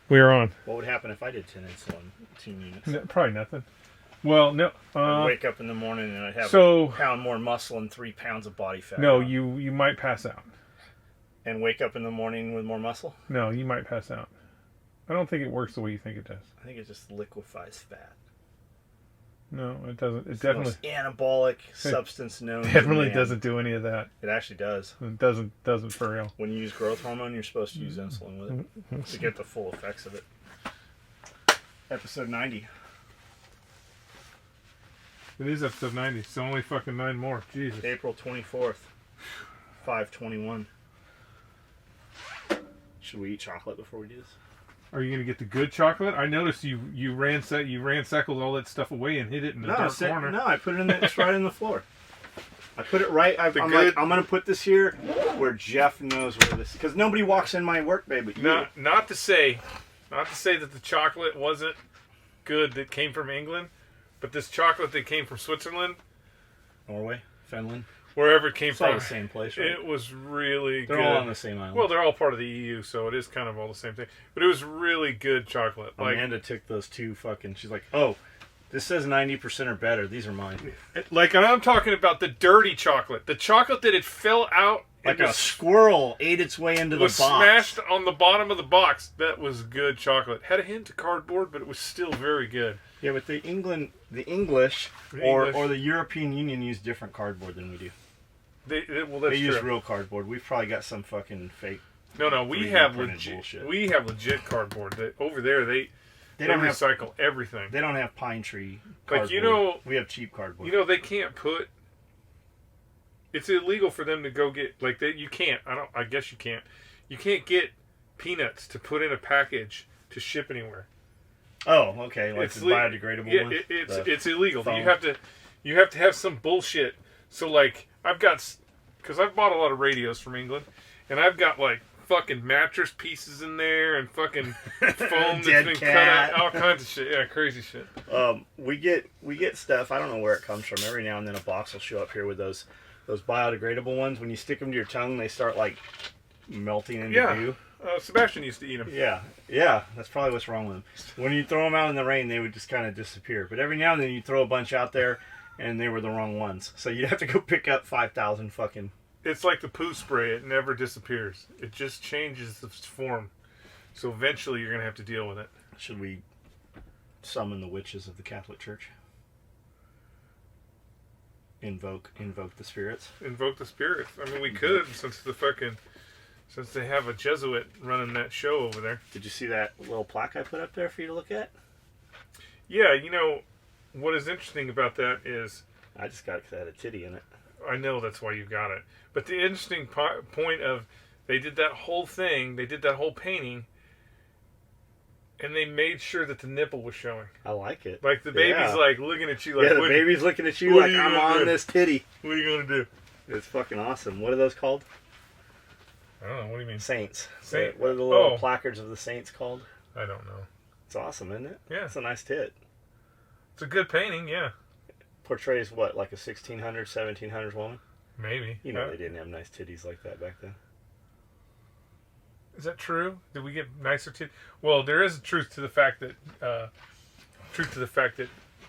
We are on. What would happen if I did 10 insulin, 10 units? No, probably nothing. Well, no. I'd wake up in the morning and I'd have a pound more muscle and 3 pounds of body fat. No, you might pass out. And wake up in the morning with more muscle? No, you might pass out. I don't think it works the way you think it does. I think it just liquefies fat. No, it doesn't. It It's definitely the most anabolic substance known. Definitely doesn't do any of that. It actually does. It doesn't for real. When you use growth hormone, you're supposed to use insulin with it to get the full effects of it. Episode 90. It is episode 90. So only fucking 9 more. Jesus. April 24th, 5/21. Should we eat chocolate before we do this? Are you gonna get the good chocolate? I noticed you ransackled all that stuff away and hid it in the dark corner. No, I put it in it's right in the floor. I put it right. I'm gonna put this here where Jeff knows where this is, because nobody walks in my work bay but you. Not to say that the chocolate wasn't good that came from England, but this chocolate that came from Switzerland, Norway, Finland, wherever it came from, all the same place, right? It was really good. They're all on the same island. Well, they're all part of the EU, so it is kind of all the same thing. But it was really good chocolate. Amanda took those two she's like, oh, this says 90% or better. These are mine. Like, and I'm talking about the dirty chocolate. The chocolate that it fell out. Like a squirrel ate its way into the box. Was smashed on the bottom of the box. That was good chocolate. Had a hint of cardboard, but it was still very good. Yeah, but the English or the European Union use different cardboard than we do. They use real cardboard. We've probably got some fucking fake. No, we have legit bullshit. We have legit cardboard. Over there, they don't recycle everything. They don't have pine tree cardboard. Like, we have cheap cardboard. They can't put. It's illegal for them to go get you can't. I guess you can't. You can't get peanuts to put in a package to ship anywhere. Oh, okay. Like the biodegradable yeah, one. It's illegal. Foam. You have to have some bullshit. So because I've bought a lot of radios from England, and I've got fucking mattress pieces in there and fucking foam that's been cut out, all kinds of shit. Yeah, crazy shit. We get stuff. I don't know where it comes from. Every now and then a box will show up here with those biodegradable ones. When you stick them to your tongue, they start melting into goo. Sebastian used to eat them. Yeah, that's probably what's wrong with them. When you throw them out in the rain, they would just kind of disappear. But every now and then you throw a bunch out there, and they were the wrong ones. So you'd have to go pick up 5,000 fucking... It's like the poo spray. It never disappears. It just changes its form. So eventually you're going to have to deal with it. Should we summon the witches of the Catholic Church? Invoke the spirits? Invoke the spirits. I mean, we could, since they have a Jesuit running that show over there. Did you see that little plaque I put up there for you to look at? Yeah, what is interesting about that is... I just got it because it had a titty in it. I know that's why you got it. But the interesting point of... They did that whole thing, they did that whole painting, and they made sure that the nipple was showing. I like it. Like the baby's looking at you the baby's looking at you like, I'm on this titty. What are you going to do? It's fucking awesome. What are those called? I don't know. What do you mean? Saints. What are the little placards of the saints called? I don't know. It's awesome, isn't it? Yeah. It's a nice tit. It's a good painting, yeah. Portrays what, like a 1600s, 1700s woman? Maybe. They didn't have nice titties like that back then. Is that true? Did we get nicer titties? Well, there is a truth to the fact that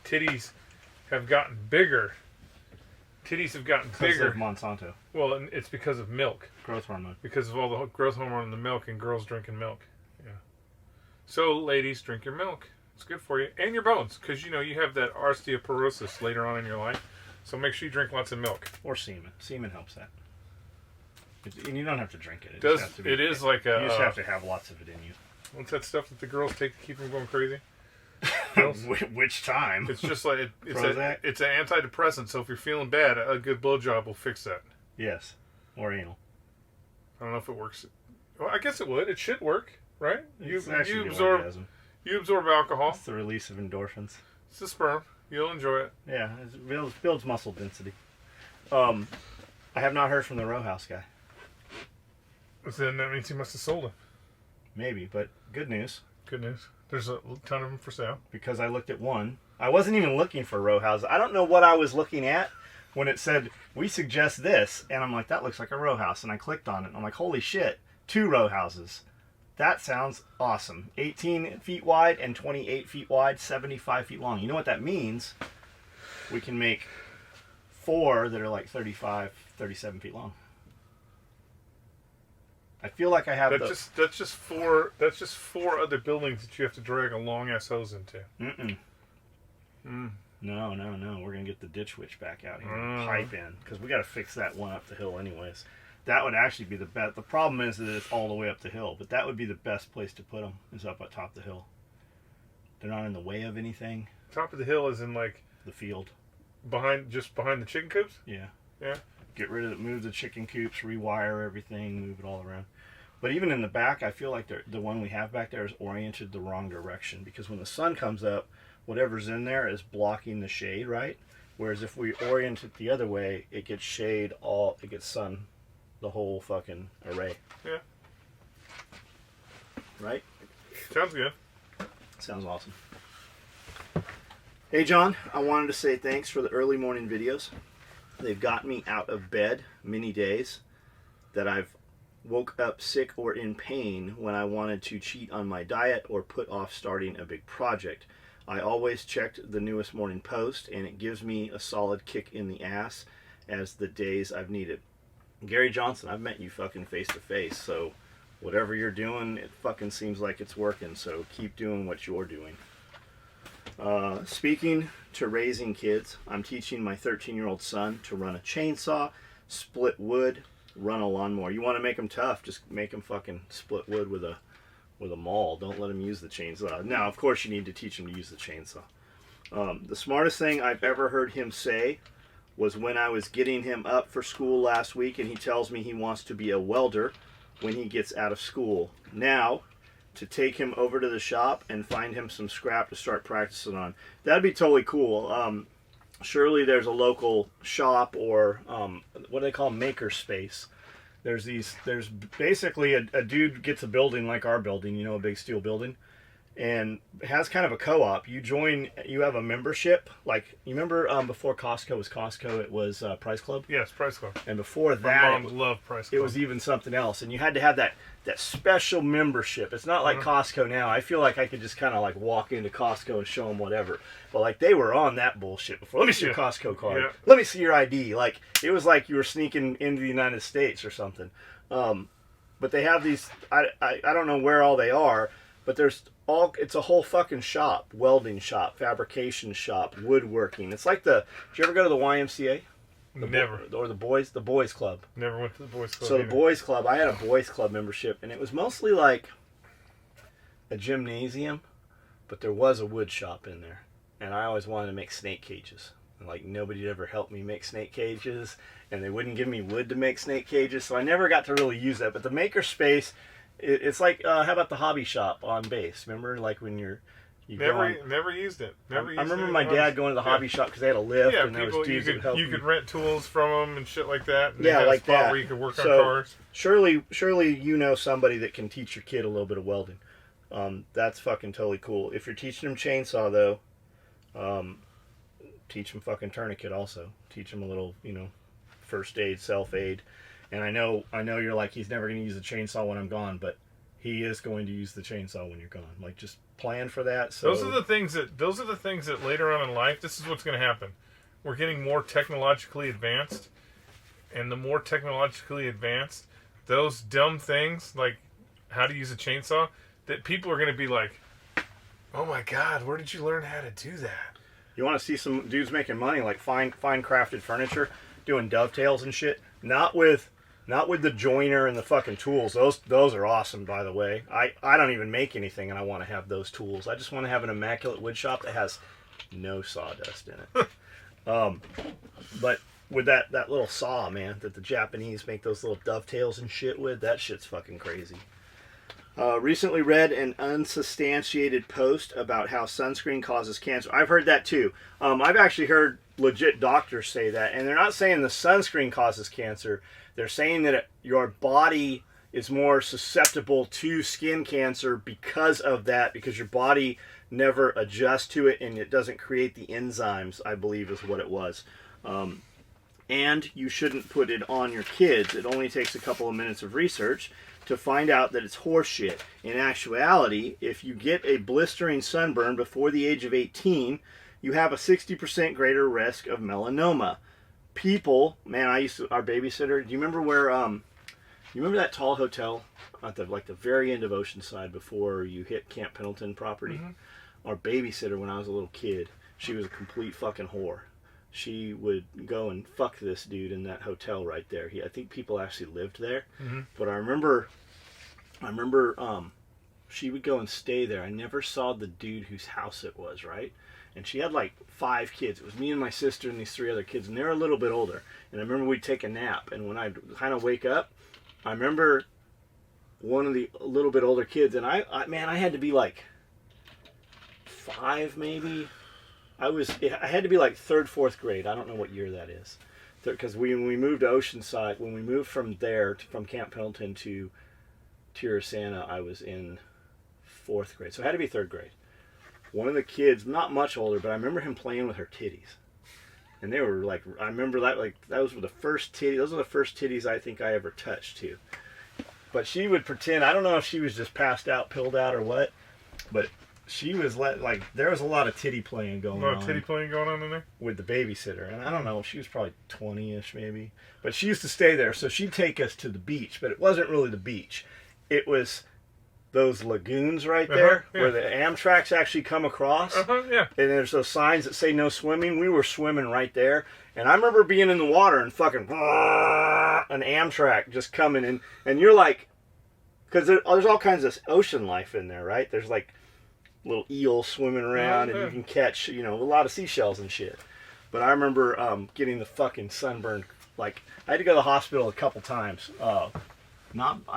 titties have gotten bigger. Titties have gotten bigger. Because of Monsanto. Well, and it's because of milk. Growth hormone. Because of all the growth hormone in the milk and girls drinking milk. Yeah. So, ladies, drink your milk. It's good for you. And your bones. Because, you have that osteoporosis later on in your life. So make sure you drink lots of milk. Or semen. Semen helps that. And you don't have to drink it. You just have to have lots of it in you. What's that stuff that the girls take to keep them going crazy? Which time? It's just like it's an antidepressant. So if you're feeling bad, a good blowjob will fix that. Yes, or anal. I don't know if it works. Well, I guess it would. It should work, right? You absorb alcohol. It's the release of endorphins. It's the sperm. You'll enjoy it. Yeah, it builds muscle density. I have not heard from the row house guy. Then that means he must have sold it. Maybe, but good news. Good news. There's a ton of them for sale. Because I looked at one. I wasn't even looking for row houses. I don't know what I was looking at when it said, we suggest this. And I'm like, that looks like a row house. And I clicked on it. And I'm like, holy shit, 2 row houses. That sounds awesome. 18 feet wide and 28 feet wide, 75 feet long. You know what that means? We can make 4 that are like 35, 37 feet long. I feel like I have that's just 4 other buildings that you have to drag a long ass hose into. No. We're gonna get the ditch witch back out here and pipe in, because we got to fix that one up the hill anyways. That would actually be the best. The problem is that it's all the way up the hill, but that would be the best place to put them, is up at top of the hill. They're not in the way of anything. Top of the hill is in like the field, behind the chicken coops. Yeah. Yeah. Get rid of it, move the chicken coops, rewire everything, move it all around. But even in the back, I feel like the one we have back there is oriented the wrong direction, because when the sun comes up, whatever's in there is blocking the shade, right? Whereas if we orient it the other way, it gets shade it gets sun, the whole fucking array. Yeah. Right? Sounds good. Sounds awesome. Hey John, I wanted to say thanks for the early morning videos. They've gotten me out of bed many days that I've woke up sick or in pain when I wanted to cheat on my diet or put off starting a big project. I always checked the newest morning post, and it gives me a solid kick in the ass as the days I've needed. Gary Johnson, I've met you fucking face to face, so whatever you're doing, it fucking seems like it's working, so keep doing what you're doing. Speaking to raising kids, I'm teaching my 13-year-old son to run a chainsaw, split wood, run a lawnmower. You want to make them tough, just make them fucking split wood with a maul. Don't let him use the chainsaw. Now, of course, you need to teach him to use the chainsaw. The smartest thing I've ever heard him say was when I was getting him up for school last week, and he tells me he wants to be a welder when he gets out of school. Now, to take him over to the shop and find him some scrap to start practicing on. That'd be totally cool. Surely there's a local shop or what do they call maker space. There's basically a dude gets a building like our building, you know, a big steel building, and has kind of a co-op. You join, you have a membership. Like, you remember before Costco was Costco, it was Price Club? Yes, Price Club. And before that, my mom loved Price Club. It was even something else. And you had to have that special membership. It's not like Costco now. I feel like I could just kind of like walk into Costco and show them whatever. But like, they were on that bullshit before. Let me see your Costco card. Yeah. Let me see your ID. Like, it was like you were sneaking into the United States or something. But they have these, I don't know where all they are, but it's a whole fucking shop. Welding shop, fabrication shop, woodworking. It's like did you ever go to the YMCA? Never. Or the boys club. Never went to the boys club. So either. The boys club, I had a boys club membership, and it was mostly like a gymnasium, but there was a wood shop in there, and I always wanted to make snake cages. And like, nobody'd ever helped me make snake cages, and they wouldn't give me wood to make snake cages, so I never got to really use that. But the maker space, it's like how about the hobby shop on base? Remember, like when never used it. I remember my dad going to the hobby shop because they had a lift, and there was dudes that helped you could rent tools from them and shit like that. And yeah, like that. Where you could work on cars. Surely you know somebody that can teach your kid a little bit of welding. That's fucking totally cool. If you're teaching them chainsaw though, teach them fucking tourniquet also. Teach them a little, first aid, self aid. And I know you're like, he's never going to use the chainsaw when I'm gone, but he is going to use the chainsaw when you're gone. Like, just plan for that. So those are the things that later on in life, this is what's going to happen. We're getting more technologically advanced, and the more technologically advanced, those dumb things like how to use a chainsaw, that people are going to be like, oh my god, where did you learn how to do that? You want to see some dudes making money, like fine crafted furniture, doing dovetails and shit. Not with the joiner and the fucking tools. Those are awesome, by the way. I don't even make anything, and I want to have those tools. I just want to have an immaculate wood shop that has no sawdust in it. But with that little saw, man, that the Japanese make those little dovetails and shit with, that shit's fucking crazy. Recently read an unsubstantiated post about how sunscreen causes cancer. I've heard that too. I've actually heard legit doctors say that, and they're not saying the sunscreen causes cancer. They're saying that your body is more susceptible to skin cancer because of that, because your body never adjusts to it and it doesn't create the enzymes, I believe is what it was. And you shouldn't put it on your kids. It only takes a couple of minutes of research to find out that it's horseshit. In actuality, if you get a blistering sunburn before the age of 18, you have a 60% greater risk of melanoma. People, man, our babysitter, do you remember where, you remember that tall hotel at the very end of Oceanside before you hit Camp Pendleton property? Mm-hmm. Our babysitter, when I was a little kid, she was a complete fucking whore. She would go and fuck this dude in that hotel right there. I think people actually lived there. Mm-hmm. But I remember she would go and stay there. I never saw the dude whose house it was, right? And she had like 5 kids. It was me and my sister and these 3 other kids, and they were a little bit older. And I remember we'd take a nap, and when I'd kind of wake up, I remember one of the little bit older kids, and I had to be like 5 maybe. I had to be like 3rd, 4th grade. I don't know what year that is. Because when we moved to Oceanside, when we moved from Camp Pendleton to Tirisana, I was in 4th grade. So it had to be 3rd grade. One of the kids, not much older, but I remember him playing with her titties. And they were like, I remember that, like, those were the first titties I think I ever touched too. But she would pretend, I don't know if she was just passed out, pilled out or what, but she was there was a lot of titty playing going on. A lot of titty playing going on in there? With the babysitter. And I don't know, she was probably 20-ish maybe. But she used to stay there, so she'd take us to the beach. But it wasn't really the beach. It was those lagoons right there where the Amtraks actually come across. Yeah. And there's those signs that say no swimming. We were swimming right there. And I remember being in the water and fucking an Amtrak just coming. And you're like, because there's all kinds of ocean life in there, right? There's like little eels swimming around, and you can catch, a lot of seashells and shit. But I remember getting the fucking sunburn. Like, I had to go to the hospital a couple times. I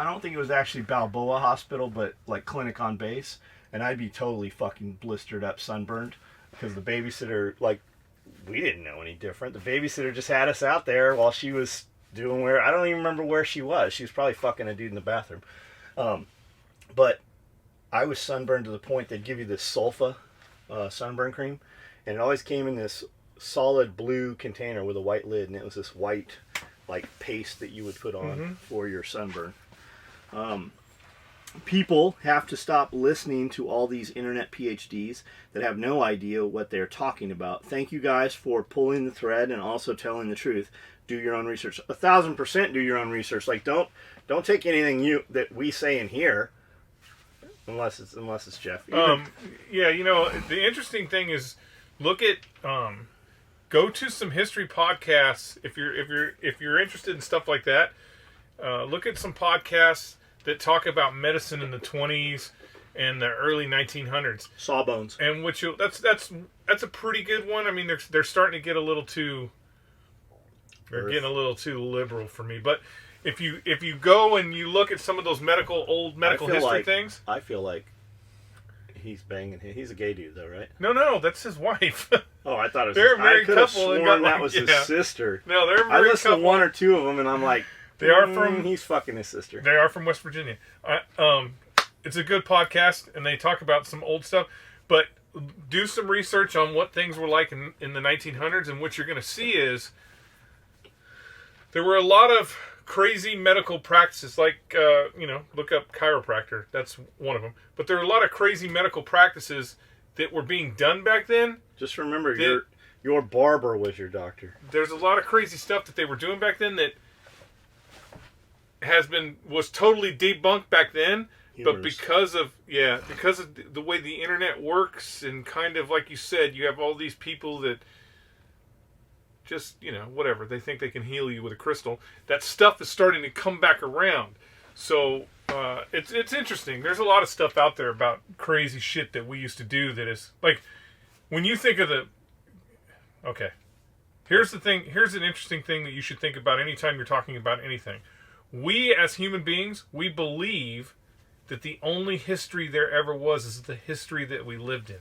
don't think it was actually Balboa Hospital, but like clinic on base, and I'd be totally fucking blistered up, sunburned, because the babysitter, like, we didn't know any different. The babysitter just had us out there while she was doing I don't even remember where she was. She was probably fucking a dude in the bathroom. But I was sunburned to the point they'd give you this sulfa sunburn cream, and it always came in this solid blue container with a white lid, and it was this white like paste that you would put on for your sunburn. People have to stop listening to all these internet PhDs that have no idea what they're talking about. Thank you guys for pulling the thread and also telling the truth. Do your own research. 1,000% do your own research. Like, don't take anything that we say in here, unless it's Jeff. Yeah, the interesting thing is, look at go to some history podcasts if you're interested in stuff like that. Look at some podcasts that talk about medicine in the 20s and the early 1900s. Sawbones. And that's a pretty good one. I mean, they're starting to get a little too getting a little too liberal for me. But if you go and you look at some of those old medical history things, I feel like he's banging him. He's a gay dude, though, right? No, that's his wife. Oh, I thought it was. They're a married couple. That was his sister. No, they're a married I listened couple. to 1 or 2 of them, and I'm like, he's fucking his sister. They are from West Virginia. It's a good podcast, and they talk about some old stuff. But do some research on what things were like in the 1900s, and what you're going to see is there were a lot of crazy medical practices, like, look up chiropractor. That's one of them. But there were a lot of crazy medical practices that were being done back then. Just remember, your barber was your doctor. There's a lot of crazy stuff that they were doing back then that was totally debunked back then. But because of the way the internet works, and kind of like you said, you have all these people that just, whatever, they think they can heal you with a crystal. That stuff is starting to come back around. So it's interesting. There's a lot of stuff out there about crazy shit that we used to do that is, like, when you think of here's the thing. Here's an interesting thing that you should think about anytime you're talking about anything. We, as human beings, we believe that the only history there ever was is the history that we lived in.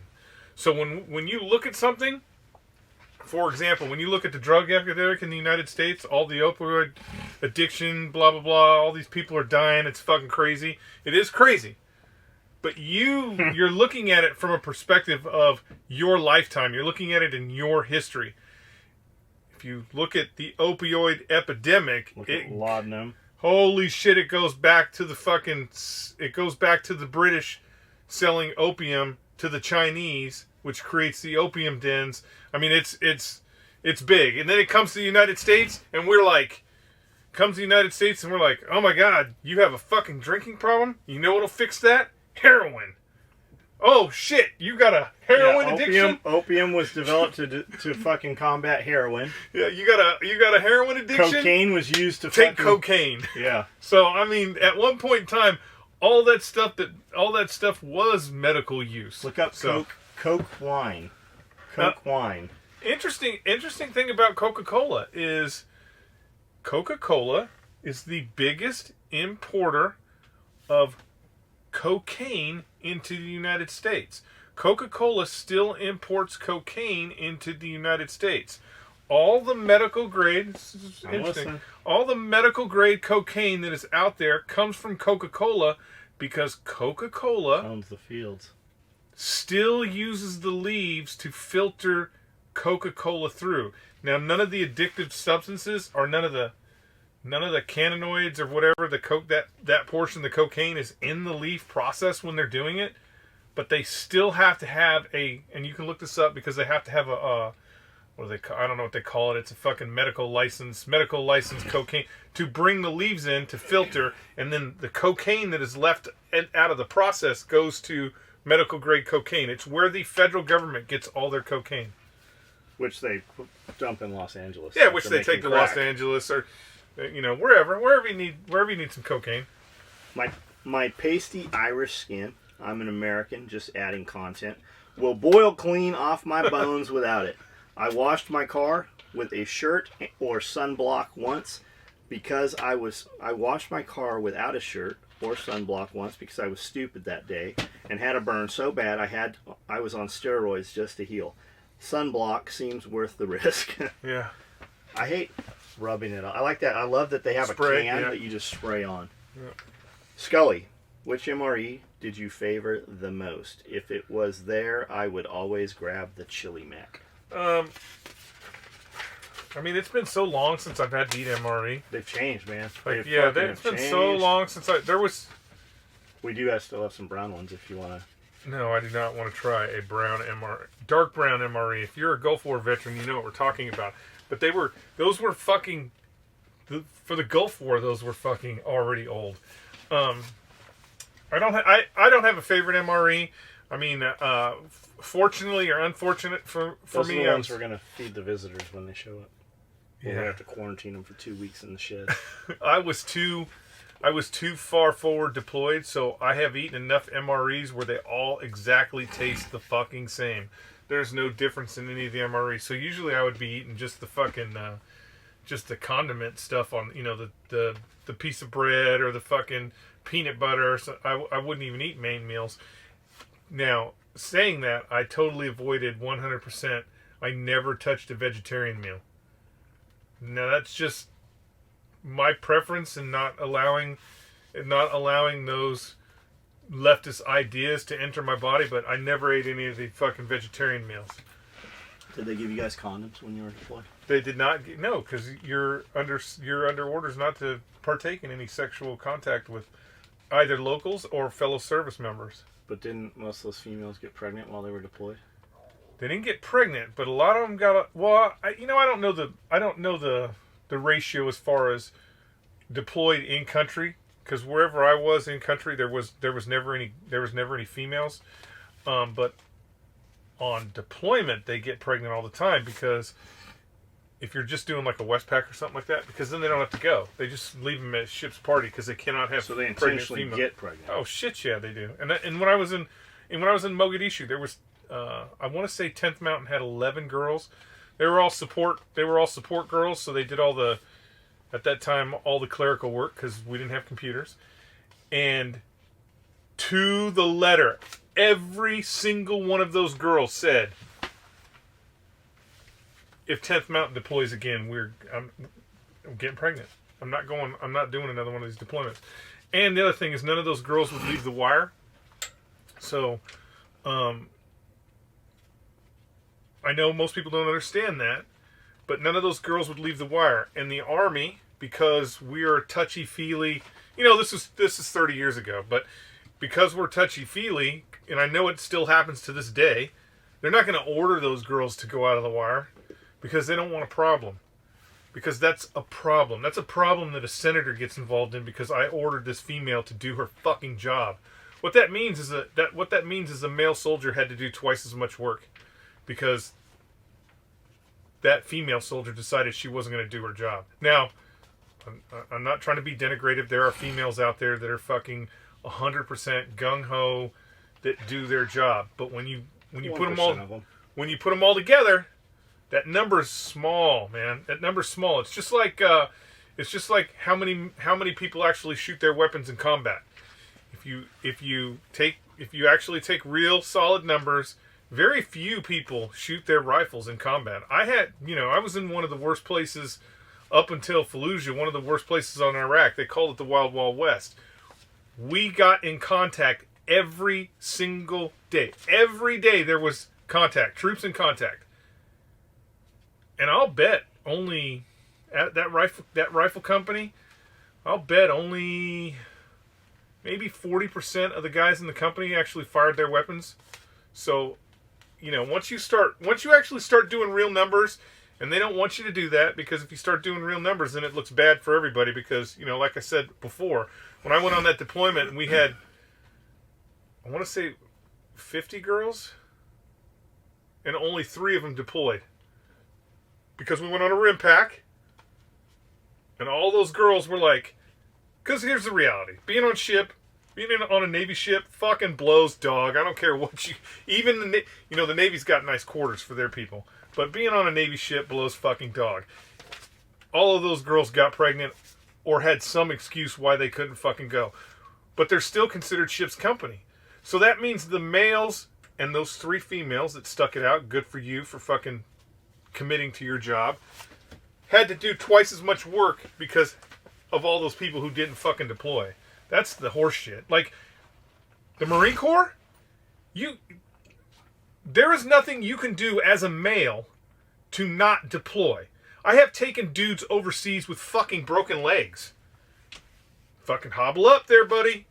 So when you look at something, for example, when you look at the drug epidemic in the United States, all the opioid addiction, blah, blah, blah, all these people are dying, it's fucking crazy. It is crazy. But you're looking at it from a perspective of your lifetime. You're looking at it in your history. if you look at the opioid epidemic, Look at laudanum. Holy shit! It goes back to the British selling opium to the Chinese, which creates the opium dens. I mean, it's big. And then it comes to the United States, and we're like, oh my God, you have a fucking drinking problem? You know what'll fix that? Heroin. Oh shit, you got a heroin addiction? Opium was developed to fucking combat heroin. Yeah, you got a heroin addiction? Cocaine was used to take cocaine. Yeah. So I mean, at one point in time, all that stuff was medical use. Look up Coke wine. Wine. Interesting thing about Coca-Cola is the biggest importer of cocaine into the United States. Coca-Cola still imports cocaine into the United States. All the medical grade, this is interesting, all the medical grade cocaine that is out there comes from Coca-Cola because Coca-Cola owns the fields. Still uses the leaves to filter Coca-Cola through. Now, none of the addictive substances or none of the cannabinoids or whatever, that portion of the cocaine is in the leaf process when they're doing it, but they still have to have and you can look this up because they have to have I don't know what they call it. It's a fucking medical license cocaine to bring the leaves in to filter, and then the cocaine that is left out of the process goes to medical grade cocaine. It's where the federal government gets all their cocaine, which they dump in Los Angeles. Yeah, which they take to Los Angeles or wherever you need some cocaine. My pasty Irish skin, I'm an American, just adding content, will boil clean off my bones without it. I washed my car with a shirt or sunblock once because I washed my car without a shirt or sunblock once because I was stupid that day and had a burn so bad I was on steroids just to heal. Sunblock seems worth the risk. Yeah. I hate rubbing it on. I like that. I love that they have a can that you just spray on. Yeah. Skully, which MRE did you favor the most? If it was there, I would always grab the Chili Mac. I mean, it's been so long since I've had to eat MRE. They've changed, man. It's been so long since We do still have some brown ones if you want to. No, I do not want to try a brown MRE, dark brown MRE. If you're a Gulf War veteran, you know what we're talking about. But those were fucking, for the Gulf War, those were fucking already old. I don't have a favorite MRE. I mean, fortunately or unfortunate for those me, are the ones we're gonna feed the visitors when they show up. We're gonna have to quarantine them for 2 weeks in the shed. I was too far forward deployed, so I have eaten enough MREs where they all exactly taste the fucking same. There's no difference in any of the MREs. So usually I would be eating just the fucking, just the condiment stuff on, the piece of bread or the fucking peanut butter. So I wouldn't even eat main meals. Now, saying that, I totally avoided 100%. I never touched a vegetarian meal. Now that's just my preference in not allowing those leftist ideas to enter my body, but I never ate any of the fucking vegetarian meals. Did they give you guys condoms when you were deployed? They did not. No, because you're under orders not to partake in any sexual contact with either locals or fellow service members. But didn't most of those females get pregnant while they were deployed? They didn't get pregnant, but a lot of them got. I don't know the ratio as far as deployed in country, because wherever I was in country, there was never any females. But on deployment, they get pregnant all the time because if you're just doing like a Westpac or something like that, because then they don't have to go. They just leave them at ship's party because they cannot have. So they intentionally get pregnant. Oh shit, yeah, they do. And when I was in Mogadishu, there was I want to say 10th Mountain had 11 girls. They were all support girls, so they did at that time all the clerical work because we didn't have computers. And to the letter, every single one of those girls said, if 10th Mountain deploys again, I'm getting pregnant. I'm not doing another one of these deployments. And the other thing is none of those girls would leave the wire. So, I know most people don't understand that, but none of those girls would leave the wire. And the Army, because we are touchy-feely, you know, this is 30 years ago, but because we're touchy-feely, and I know it still happens to this day, they're not going to order those girls to go out of the wire because they don't want a problem. Because that's a problem. That's a problem that a senator gets involved in because I ordered this female to do her fucking job. What that means is a male soldier had to do twice as much work because that female soldier decided she wasn't going to do her job. Now, I'm not trying to be denigrative. There are females out there that are fucking 100% gung-ho that do their job. But when you put them all together, that number's small, man. That number's small. It's just like how many people actually shoot their weapons in combat. If you actually take real solid numbers, very few people shoot their rifles in combat. I was in one of the worst places up until Fallujah, one of the worst places on Iraq. They called it the Wild Wild West. We got in contact every single day. Every day there was contact, troops in contact. And I'll bet only at that rifle company, I'll bet only maybe 40% of the guys in the company actually fired their weapons. So, you know, once you actually start doing real numbers, and they don't want you to do that because if you start doing real numbers, then it looks bad for everybody because, you know, like I said before, when I went on that deployment, we had, I want to say 50 girls, and only 3 of them deployed. Because we went on a rim pack, and all those girls were like, because here's the reality. Being on a Navy ship fucking blows, dog. I don't care what the Navy's got nice quarters for their people. But being on a Navy ship blows fucking dog. All of those girls got pregnant or had some excuse why they couldn't fucking go. But they're still considered ship's company. So that means the males and those 3 females that stuck it out, good for you for fucking committing to your job, had to do twice as much work because of all those people who didn't fucking deploy. That's the horse shit. Like, the Marine Corps, there is nothing you can do as a male to not deploy. I have taken dudes overseas with fucking broken legs. Fucking hobble up there, buddy.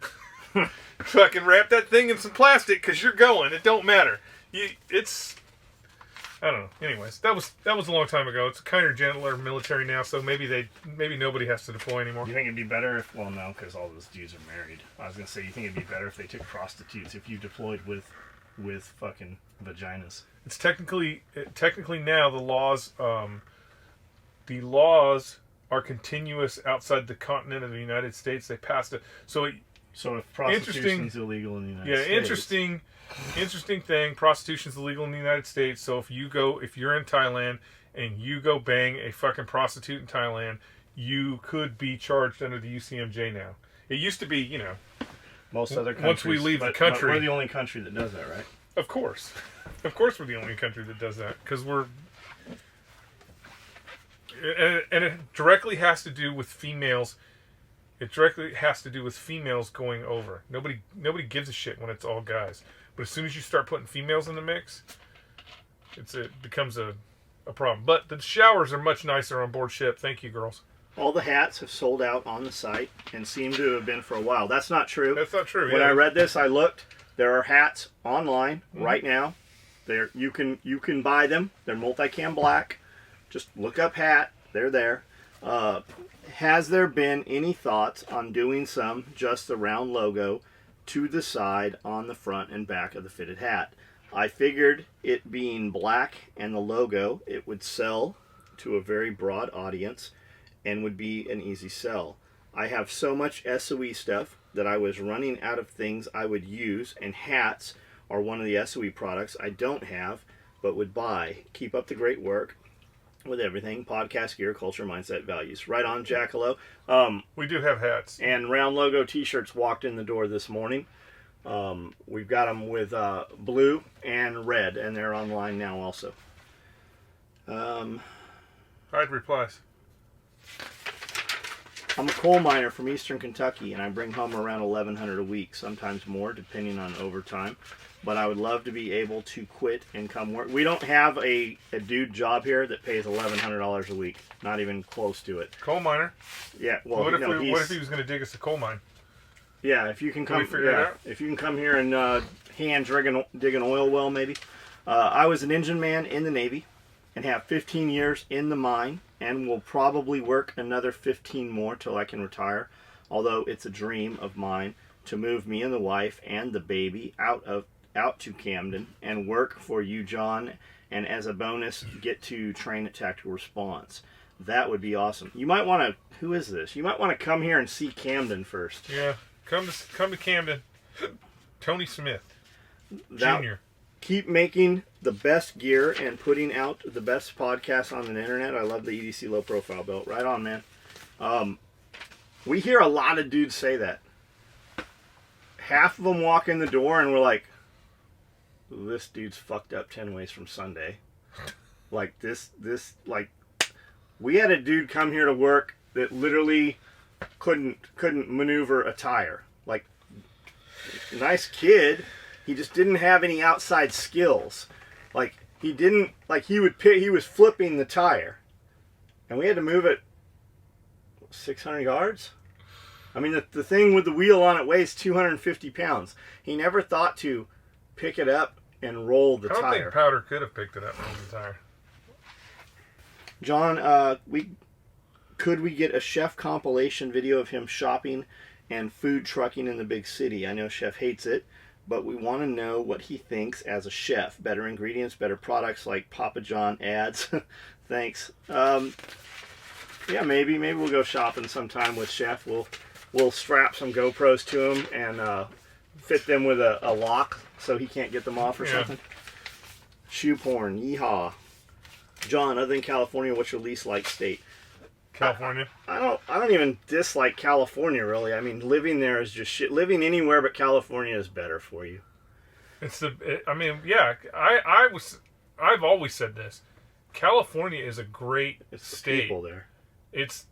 Fucking wrap that thing in some plastic because you're going. It don't matter. I don't know. Anyways, that was a long time ago. It's a kinder, gentler military now, so maybe nobody has to deploy anymore. Do you think it'd be better if, well, no, because all those dudes are married. I was gonna say, you think it'd be better if they took prostitutes if you deployed with fucking vaginas? It's technically now the laws are continuous outside the continent of the United States. They passed it. So if prostitution's illegal in the United States. Yeah, interesting thing. Prostitution's illegal in the United States. So if you're in Thailand and you go bang a fucking prostitute in Thailand, you could be charged under the UCMJ now. It used to be, you know, most other countries. Once we leave the country, but we're the only country that does that, right? Of course, we're the only country that does that because and it directly has to do with females. It directly has to do with females going over. Nobody gives a shit when it's all guys. But as soon as you start putting females in the mix, it becomes a problem. But the showers are much nicer on board ship. Thank you, girls. All the hats have sold out on the site and seem to have been for a while. That's not true. That's not true. When I read this, I looked. There are hats online right now. You can buy them. They're multicam black. Just look up hat. They're there. Has there been any thoughts on doing just the round logo to the side on the front and back of the fitted hat? I figured it being black and the logo, it would sell to a very broad audience and would be an easy sell. I have so much SOE stuff that I was running out of things I would use, and hats are one of the SOE products I don't have but would buy. Keep up the great work with everything. Podcast, gear, culture, mindset, values. Right on, Jackalow. We do have hats. And round logo t-shirts walked in the door this morning. We've got them with blue and red, and they're online now also. Alright, replies. I'm a coal miner from eastern Kentucky, and I bring home around $1,100 a week, sometimes more, depending on overtime. but I would love to be able to quit and come work. We don't have a dude job here that pays $1,100 a week. Not even close to it. Coal miner. Yeah. Well, what if he was going to dig us a coal mine? Yeah, if you can come. If you can come here and hand dig an oil well, maybe. I was an engine man in the Navy, and have 15 years in the mine, and will probably work another 15 more till I can retire. Although it's a dream of mine to move me and the wife and the baby out to Camden and work for you, John, and as a bonus, get to train at Tactical Response. That would be awesome. You might want to. Who is this? You might want to come here and see Camden first. Yeah, come to Camden. Tony Smith, Jr. Keep making the best gear and putting out the best podcasts on the internet. I love the EDC low profile belt. Right on, man. We hear a lot of dudes say that. Half of them walk in the door and we're like, this dude's fucked up 10 ways from Sunday. Like like, we had a dude come here to work that literally couldn't maneuver a tire. Like, nice kid. He just didn't have any outside skills. Like, he was flipping the tire. And we had to move it 600 yards. I mean, the thing with the wheel on it weighs 250 pounds. He never thought to pick it up and roll the tire. I don't think Powder could have picked it up and rolled the tire. John, could we get a Chef compilation video of him shopping and food trucking in the big city? I know Chef hates it, but we want to know what he thinks as a chef. Better ingredients, better products like Papa John ads. Thanks. Yeah, maybe we'll go shopping sometime with Chef. We'll strap some GoPros to him and fit them with a lock so he can't get them off or something. Shoe porn, yeehaw. John, other than California, what's your least liked state? California. I don't even dislike California, really. I mean, living there is just shit. Living anywhere but California is better for you. I've always said this. California is a great state. The people there. It's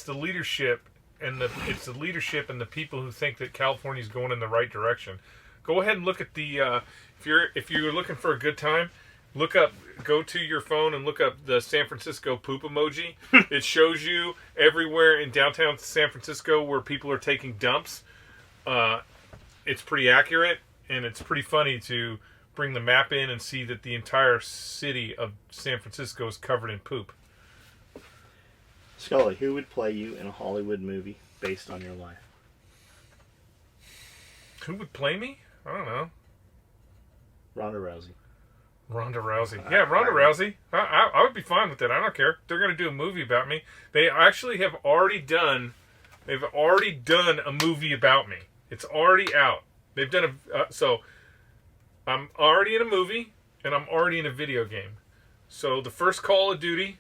the leadership and the people who think that California is going in the right direction. Go ahead and look at the if you're looking for a good time, go to your phone and look up the San Francisco poop emoji. It shows you everywhere in downtown San Francisco where people are taking dumps. It's pretty accurate, and it's pretty funny to bring the map in and see that the entire city of San Francisco is covered in poop. Skully, who would play you in a Hollywood movie based on your life? Who would play me? I don't know. Ronda Rousey. Yeah, Ronda Rousey. I would be fine with that. I don't care. They're going to do a movie about me. They actually have already done. They've already done a movie about me. It's already out. They've done so. I'm already in a movie and I'm already in a video game. So the first Call of Duty,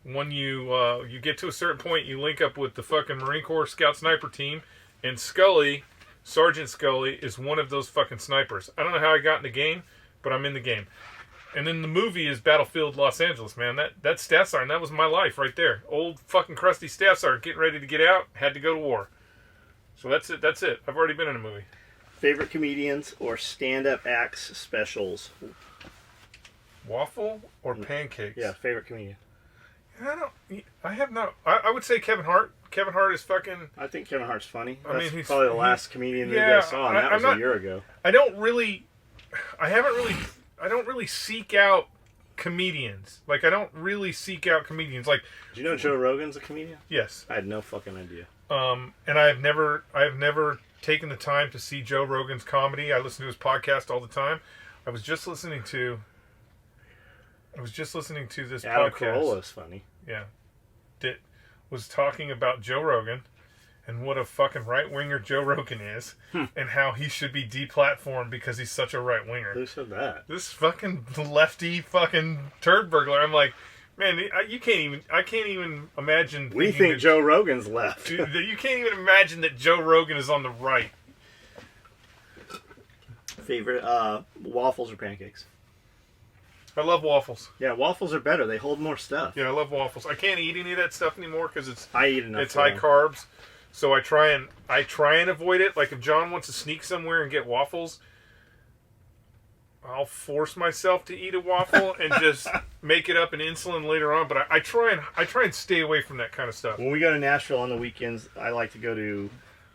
when you get to a certain point, you link up with the fucking Marine Corps Scout Sniper team, and Skully, Sergeant Skully, is one of those fucking snipers. I don't know how I got in the game, but I'm in the game. And then the movie is Battlefield Los Angeles, man. That staff sergeant, that was my life right there. Old fucking crusty staff sergeant getting ready to get out, had to go to war. So that's it. I've already been in a movie. Favorite comedians or stand-up acts specials? Waffle or pancakes? Yeah, favorite comedian. I would say Kevin Hart. Kevin Hart is fucking... I think Kevin Hart's funny. I mean, he's probably the last comedian that you guys saw, and that was a year ago. I don't really seek out comedians. Like, I don't really seek out comedians. Like, do you know Joe Rogan's a comedian? Yes. I had no fucking idea. And I have never taken the time to see Joe Rogan's comedy. I listen to his podcast all the time. I was just listening to this Adam podcast. Carolla's funny. Yeah. That was talking about Joe Rogan and what a fucking right-winger Joe Rogan is and how he should be deplatformed because he's such a right-winger. Who said that? This fucking lefty fucking turd burglar. I'm like, man, I can't even imagine. We think Joe Rogan's left. You can't even imagine that Joe Rogan is on the right. Favorite waffles or pancakes? I love waffles. Yeah, waffles are better. They hold more stuff. Yeah, I love waffles. I can't eat any of that stuff anymore because I eat enough. It's high carbs, so I try and avoid it. Like if John wants to sneak somewhere and get waffles, I'll force myself to eat a waffle and just make it up in insulin later on. But I try and stay away from that kind of stuff. When we go to Nashville on the weekends, I like to go to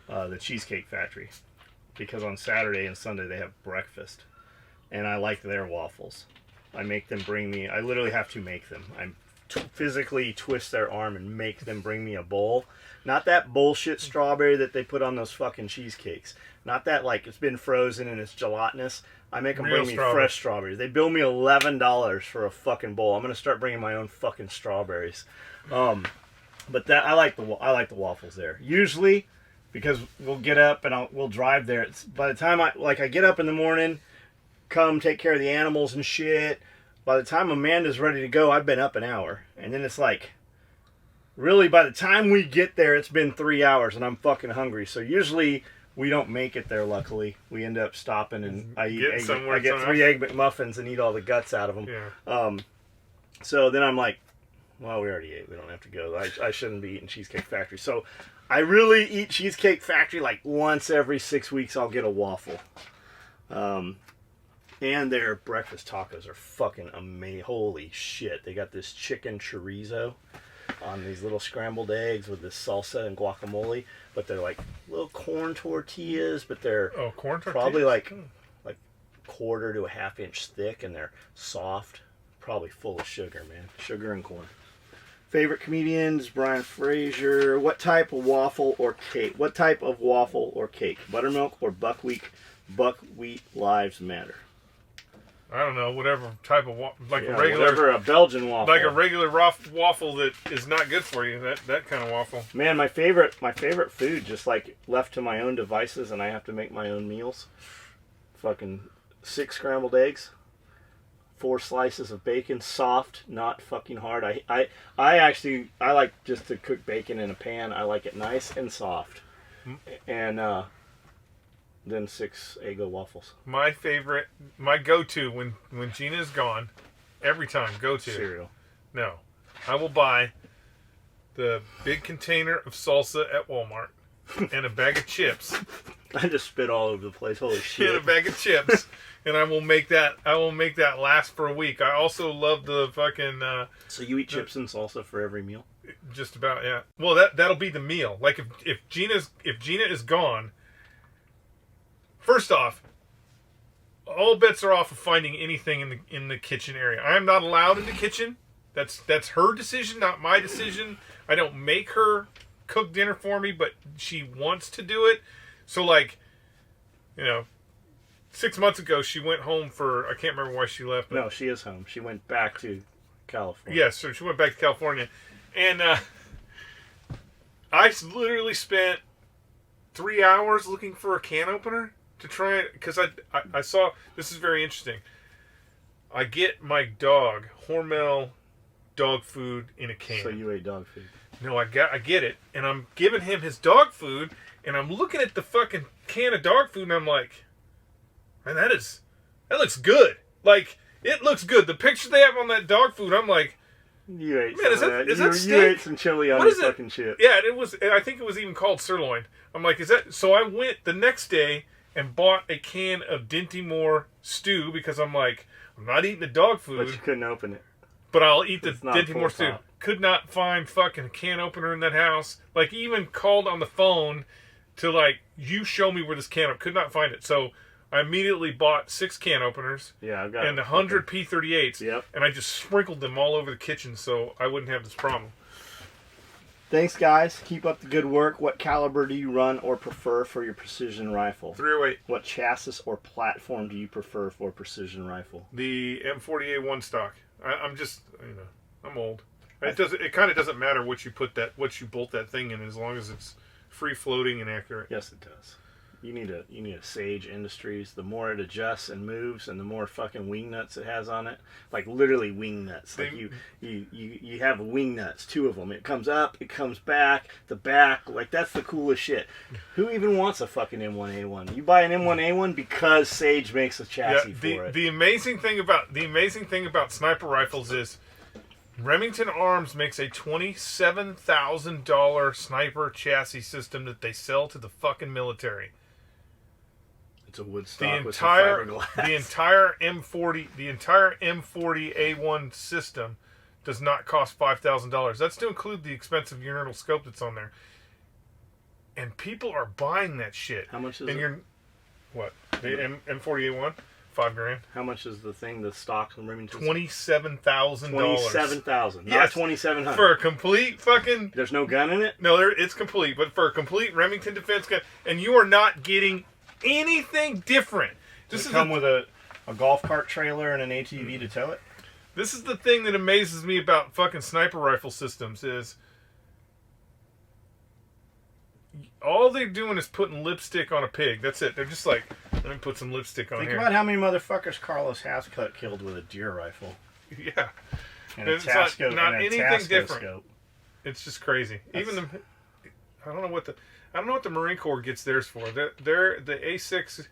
the Cheesecake Factory because on Saturday and Sunday they have breakfast, and I like their waffles. I make them bring me. I literally have to make them. I physically twist their arm and make them bring me a bowl. Not that bullshit strawberry that they put on those fucking cheesecakes. Not that like it's been frozen and it's gelatinous. I make them bring me fresh strawberries. They bill me $11 for a fucking bowl. I'm gonna start bringing my own fucking strawberries. But that I like the waffles there. Usually, because we'll get up and we'll drive there. It's, by the time I get up in the morning, come take care of the animals and shit. By the time Amanda's ready to go, I've been up an hour, and then it's like, really by the time we get there, it's been 3 hours, and I'm fucking hungry. So usually. We don't make it there, luckily. We end up stopping, and I get 3 Egg McMuffins and eat all the guts out of them. Yeah. So then I'm like, well, we already ate. We don't have to go. I shouldn't be eating Cheesecake Factory. So I really eat Cheesecake Factory like once every 6 weeks. I'll get a waffle. And their breakfast tacos are fucking amazing. Holy shit. They got this chicken chorizo on these little scrambled eggs with this salsa and guacamole, but they're like little corn tortillas, but they're corn tortillas? Probably like quarter to a half-inch thick, and they're soft, probably full of sugar, man. Sugar and corn. Favorite comedians: Brian Fraser. What type of waffle or cake? Buttermilk or buckwheat? Buckwheat lives matter. I don't know, whatever type of a regular, whatever, a Belgian waffle, like a regular waffle that is not good for you. That kind of waffle. Man, my favorite food, just like left to my own devices, and I have to make my own meals. Fucking 6 scrambled eggs, 4 slices of bacon, soft, not fucking hard. I like just to cook bacon in a pan. I like it nice and soft, and then 6 Eggo waffles. My favorite, my go-to when Gina's gone, every time go-to cereal. No, I will buy the big container of salsa at Walmart and a bag of chips. I just spit all over the place. Holy shit! And a bag of chips, and I will make that last for a week. I also love the fucking. So you eat chips and salsa for every meal? Just about, yeah. Well, that'll be the meal. Like if Gina is gone. First off, all bets are off of finding anything in the kitchen area. I am not allowed in the kitchen. That's her decision, not my decision. I don't make her cook dinner for me, but she wants to do it. So 6 months ago she went home for, I can't remember why she left. But, no, she is home. She went back to California. Yes, so she went back to California, and I literally spent 3 hours looking for a can opener. To try it, because I saw, this is very interesting. I get my dog Hormel dog food in a can. So you ate dog food? No, I get it, and I'm giving him his dog food, and I'm looking at the fucking can of dog food, and I'm like, man, that looks good. Like, it looks good. The picture they have on that dog food, I'm like, you ate man, is that steak? You ate some chili on your fucking shit. Yeah, and it was. I think it was even called sirloin. I'm like, is that? So I went the next day and bought a can of Dinty Moore stew because I'm like, I'm not eating the dog food. But you couldn't open it. But I'll eat the Dinty Moore stew. Could not find fucking can opener in that house. Like, even called on the phone to you show me where this can. Could not find it. So I immediately bought 6 can openers. Yeah, I've got and 100 P38s. Yep. And I just sprinkled them all over the kitchen so I wouldn't have this problem. Thanks, guys. Keep up the good work. What caliber do you run or prefer for your precision rifle? 308. What chassis or platform do you prefer for a precision rifle? The M40A1 stock. I'm just, I'm old. It kind of doesn't matter what you bolt that thing in, as long as it's free floating and accurate. Yes, it does. You need a Sage Industries. The more it adjusts and moves, and the more fucking wing nuts it has on it, like literally wing nuts. Like you have wing nuts, 2 of them. It comes up, it comes back, the back. Like, that's the coolest shit. Who even wants a fucking M1A1? You buy an M1A1 because Sage makes a chassis for it. The amazing thing about sniper rifles is Remington Arms makes a $27,000 sniper chassis system that they sell to the fucking military. It's a wood stock the with entire some fiberglass. the entire M40A1 system does not cost $5,000. That's to include the expensive urinal scope that's on there. And people are buying that shit. How much is and it? You're, what? The M40A1? $5,000. How much is the thing, the stock in Remington? $27,000. $27,000. Not Yes. $2,700. For a complete fucking... There's no gun in it? No, it's complete. But for a complete Remington defense gun, and you are not getting anything different. Does it come with a golf cart trailer and an ATV to tow it? This is the thing that amazes me about fucking sniper rifle systems is all they're doing is putting lipstick on a pig. That's it. They're just like, let me put some lipstick on Think here. about how many motherfuckers Carlos Hascut killed with a deer rifle. Yeah. And a It's Tasco, like not and a anything Tasco different. scope. It's just crazy. Even the, I don't know what the Marine Corps gets theirs for. The A6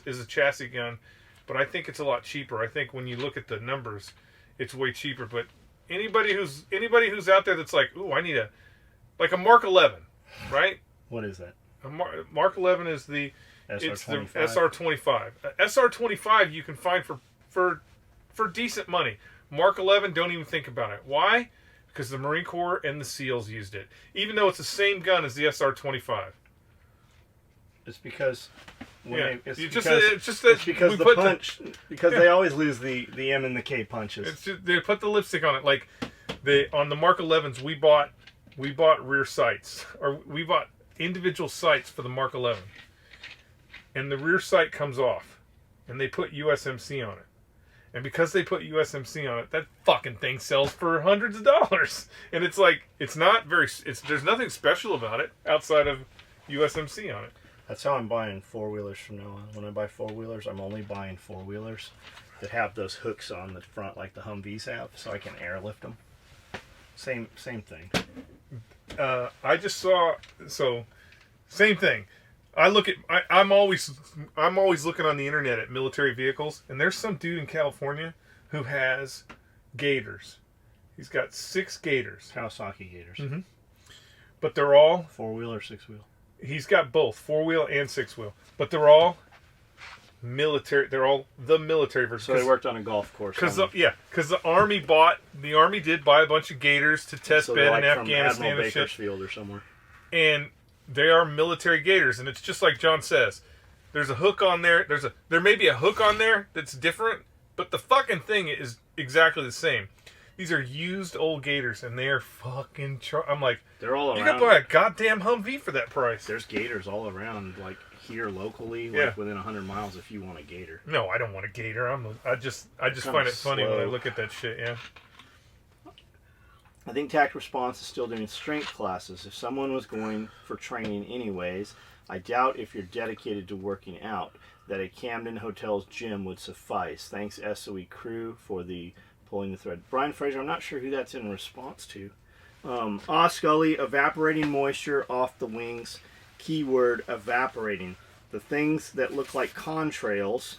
is a chassis gun, but I think it's a lot cheaper. I think when you look at the numbers, it's way cheaper. But anybody who's out there that's like, ooh, I need a Mark 11, right? What is that? Mark 11 is the SR25. SR25 you can find for decent money. Mark 11, don't even think about it. Why? Because the Marine Corps and the SEALs used it, even though it's the same gun as the SR25. It's because because they always lose the M and the K punches. It's just, they put the lipstick on it. Like on the Mark 11s, we bought rear sights, or we bought individual sights for the Mark 11, and the rear sight comes off, and they put USMC on it. And because they put USMC on it, that fucking thing sells for hundreds of dollars. And it's like, there's nothing special about it outside of USMC on it. That's how I'm buying four-wheelers from now on. When I buy four-wheelers, I'm only buying four-wheelers that have those hooks on the front like the Humvees have, so I can airlift them. Same thing. I just saw, same thing. I'm always looking on the internet at military vehicles, and there's some dude in California who has Gators. He's got 6 Gators. Kawasaki Gators. Mm-hmm. But they're all 4-wheel or 6-wheel. He's got both 4-wheel and 6-wheel, but they're all military. They're all the military version. So they worked on a golf course. Because the army did buy a bunch of Gators to test bed in Afghanistan from and shit. Bakersfield or somewhere. And they are military Gators, and it's just like John says. There's a hook on there. There may be a hook on there that's different, but the fucking thing is exactly the same. These are used old Gators, and they are fucking... I'm like, they're all around. You could buy a goddamn Humvee for that price. There's Gators all around, like here locally, like within 100 miles if you want a Gator. No, I don't want a Gator. I just find it funny when I look at that shit, yeah. I think Tact Response is still doing strength classes. If someone was going for training anyways, I doubt if you're dedicated to working out, that a Camden Hotel's gym would suffice. Thanks, SOE crew, for the pulling the thread. Brian Fraser, I'm not sure who that's in response to. Skully, evaporating moisture off the wings. Keyword, evaporating. The things that look like contrails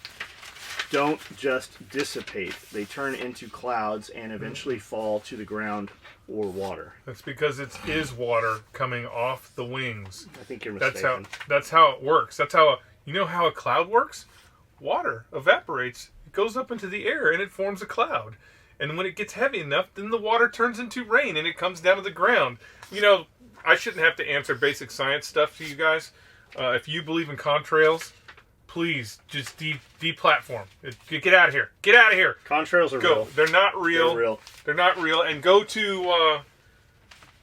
don't just dissipate. They turn into clouds and eventually fall to the ground or water. That's because it is water coming off the wings. I think you're mistaken. That's how it works. That's how you know how a cloud works? Water evaporates. It goes up into the air and it forms a cloud. And when it gets heavy enough, then the water turns into rain and it comes down to the ground. You know, I shouldn't have to answer basic science stuff to you guys. If you believe in contrails, please just deplatform. Get out of here. Get out of here. Contrails are real. They're not real. They're real. They're not real. And you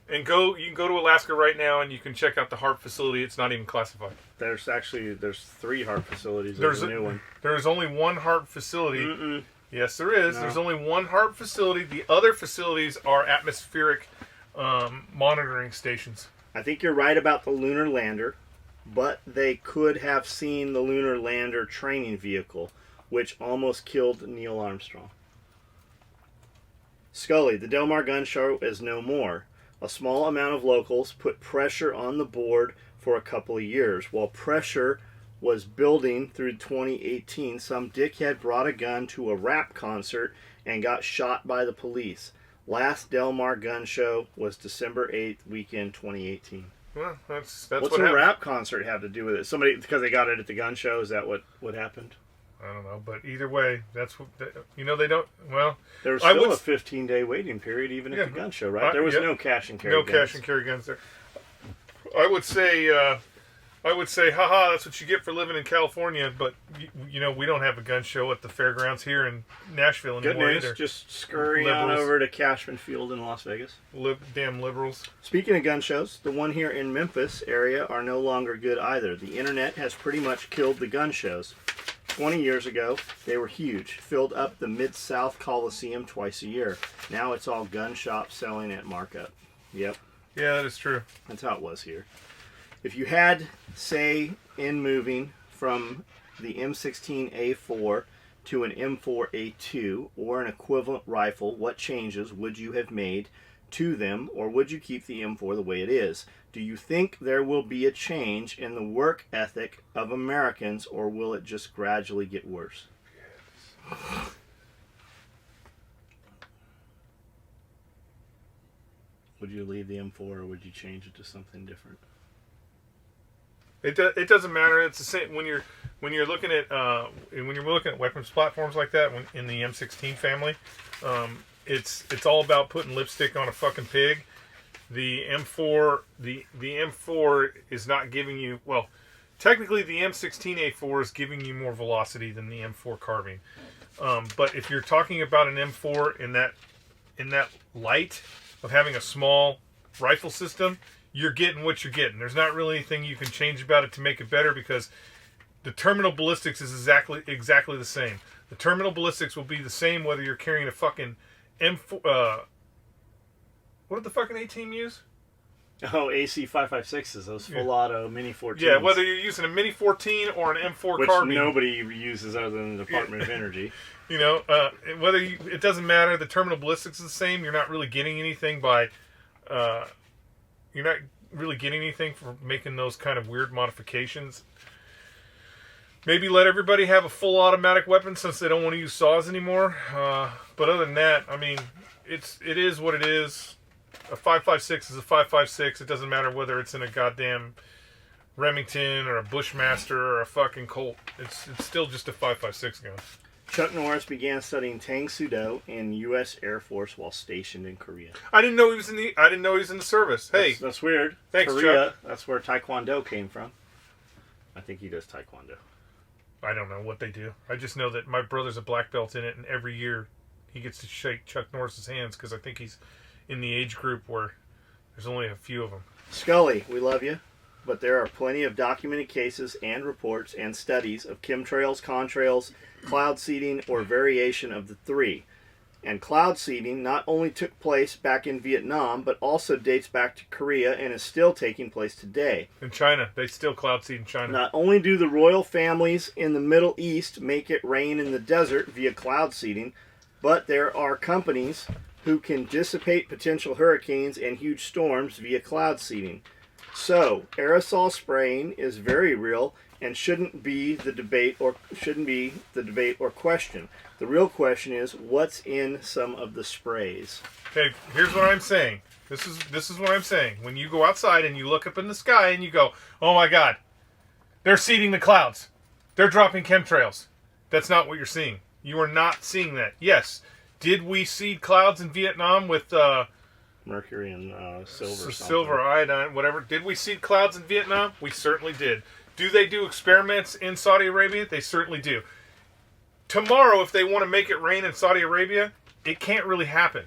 can go to Alaska right now and you can check out the HARP facility. It's not even classified. There's 3 HARP facilities. There's a new one. There's only one HARP facility. Mm-mm. Yes, there is. No. There's only one HARP facility. The other facilities are atmospheric monitoring stations. I think you're right about the lunar lander, but they could have seen the lunar lander training vehicle, which almost killed Neil Armstrong. Skully, the Del Mar gun show is no more. A small amount of locals put pressure on the board for a couple of years. While pressure was building through 2018, some dickhead brought a gun to a rap concert and got shot by the police. Last Del Mar gun show was December 8th, weekend 2018. Well, that's What's what a happens. rap concert have to do with it? Somebody because they got it at the gun show. Is that what happened? I don't know, but either way, that's what they don't. Well, There was still a 15-day waiting period even at the gun show, right? There was no cash and carry. No guns. cash and carry guns there. I would say, haha, that's what you get for living in California. But we don't have a gun show at the fairgrounds here in Nashville Good anymore news. either. Just scurry on over to Cashman Field in Las Vegas. Damn liberals. Speaking of gun shows, the one here in Memphis area are no longer good either. The internet has pretty much killed the gun shows. 20 years ago, they were huge, filled up the Mid-South Coliseum twice a year. Now it's all gun shops selling at markup. Yep. Yeah, that is true. That's how it was here. If you had, say, in moving from the M16A4 to an M4A2 or an equivalent rifle, what changes would you have made to them, or would you keep the M4 the way it is? Do you think there will be a change in the work ethic of Americans, or will it just gradually get worse? Yes. Would you leave the M4, or would you change it to something different? It doesn't matter. It's the same when you're looking at weapons platforms like that. In the M16 family, it's all about putting lipstick on a fucking pig. The M4 is not giving you, well, technically the M16A4 is giving you more velocity than the M4 carbine. But if you're talking about an M4 in that light of having a small rifle system, you're getting what you're getting. There's not really anything you can change about it to make it better, because the terminal ballistics is exactly the same. The terminal ballistics will be the same whether you're carrying a fucking M4. What did the fucking A-team use? Oh, AC-556s, those full auto Mini 14s. Yeah, whether you're using a Mini 14 or an M4 carbine. Which nobody uses other than the Department of Energy. It doesn't matter. The terminal ballistics is the same. You're not really getting anything by... you're not really getting anything for making those kind of weird modifications. Maybe let everybody have a full automatic weapon since they don't want to use saws anymore. But other than that, I mean, it is what it is. A 5.56 is a 5.56. It doesn't matter whether it's in a goddamn Remington or a Bushmaster or a fucking Colt. It's still just a 5.56 gun. Chuck Norris began studying Tang Soo Do in U.S. Air Force while stationed in Korea. I didn't know he was in the service. Hey, that's weird. Thanks, Korea. Chuck. That's where Taekwondo came from. I think he does Taekwondo. I don't know what they do. I just know that my brother's a black belt in it, and every year he gets to shake Chuck Norris's hands because I think he's in the age group where there's only a few of them. Skully, we love you, but there are plenty of documented cases and reports and studies of chemtrails, contrails, cloud seeding, or variation of the three. And cloud seeding not only took place back in Vietnam, but also dates back to Korea and is still taking place today. In China, they still cloud seed in China. Not only do the royal families in the Middle East make it rain in the desert via cloud seeding, but there are companies who can dissipate potential hurricanes and huge storms via cloud seeding. So, aerosol spraying is very real and shouldn't be the debate or question. The real question is what's in some of the sprays. Okay, here's what I'm saying. This is what I'm saying. When you go outside and you look up in the sky and you go, "Oh my God, they're seeding the clouds. They're dropping chemtrails." That's not what you're seeing. You are not seeing that. Yes, did we seed clouds in Vietnam with mercury and silver? Silver, iodine, whatever. Did we seed clouds in Vietnam? We certainly did. Do they do experiments in Saudi Arabia? They certainly do. Tomorrow, if they want to make it rain in Saudi Arabia, it can't really happen.